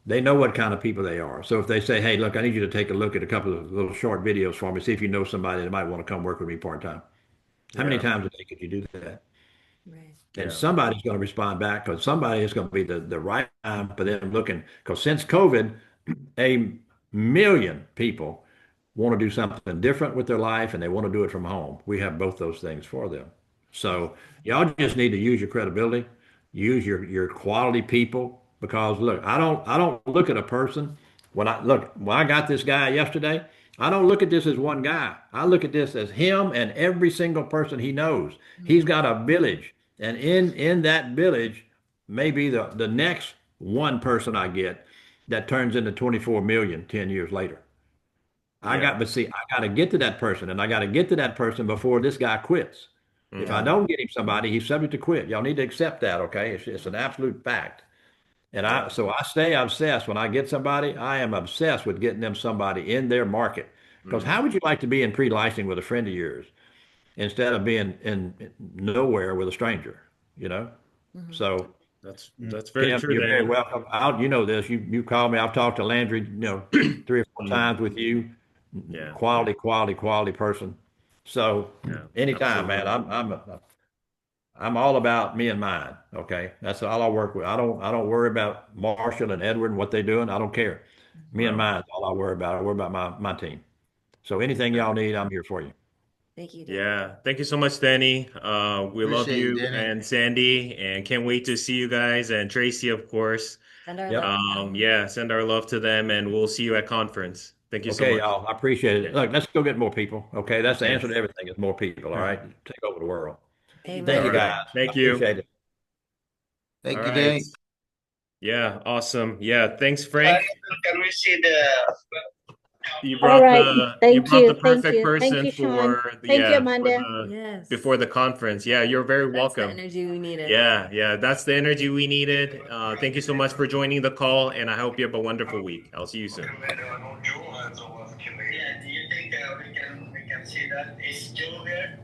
They know what kind of people they are. So if they say, hey, look, I need you to take a look at a couple of little short videos for me, see if you know somebody that might want to come work with me part time. How many Yeah. times a day could you do that? Right. And Yeah. somebody's going to respond back because somebody is going to be the right time for them looking. Because since COVID, a million people want to do something different with their life and they want to do it from home. We have both those things for them. So y'all just need to use your credibility, use your quality people because look, I don't look at a person when I got this guy yesterday, I don't look at this as one guy. I look at this as him and every single person he knows. He's Mhm. got a village, and in that village, maybe the next one person I get that turns into 24 million 10 years later. Yeah. But see, I got to get to that person, and I got to get to that person before this guy quits. If I Hmm. don't get him somebody, he's subject to quit. Y'all need to accept that, okay? It's an absolute fact. And Yeah. I stay obsessed when I get somebody, I am obsessed with getting them somebody in their market. Because Mm. how would you like to be in pre-licensing with a friend of yours instead of being in nowhere with a stranger, you know? Mhm. So That's very Kim, true, you're very Danny. welcome. You know this. You called me. I've talked to Landry, 3 or 4 Mm. times with you. Yeah. Quality, quality, quality person. So Yeah. anytime, man. Absolutely. I'm all about me and mine. Okay, that's all I work with. I don't worry about Marshall and Edward and what they're doing. I don't care. Me and Well, mine is all I worry about. I worry about my team. So anything yeah. y'all need, I'm here for you. Thank you, Danny. Yeah. Thank you so much, Danny. We love Appreciate you, you Danny. and Sandy, and can't wait to see you guys and Tracy, of course. Send our Yep. love. Yeah, send our love to them, and we'll see you at conference. Thank you so Okay, much. y'all. I appreciate it. Yeah. Look, let's go get more people. Okay, that's the answer to Yes. everything is more people. All right, take over the world. Thank you, Thank All you, Amen. Danny. right. guys. I Thank you. appreciate it. All Thank you, right. Danny. Yeah, awesome. Yeah, thanks, Frank. Can we see the All right. You Thank brought the you. Thank perfect you. Thank person you, Sean. for the Thank you, yeah, for Amanda. the Yes. before the conference. Yeah, you're very That's the welcome. energy we needed. Yeah, yeah, that's the energy we needed. Thank you so much for joining the call, and I hope you have a wonderful week. I'll see you soon. Yeah, do you think we can see that? Is Joe there?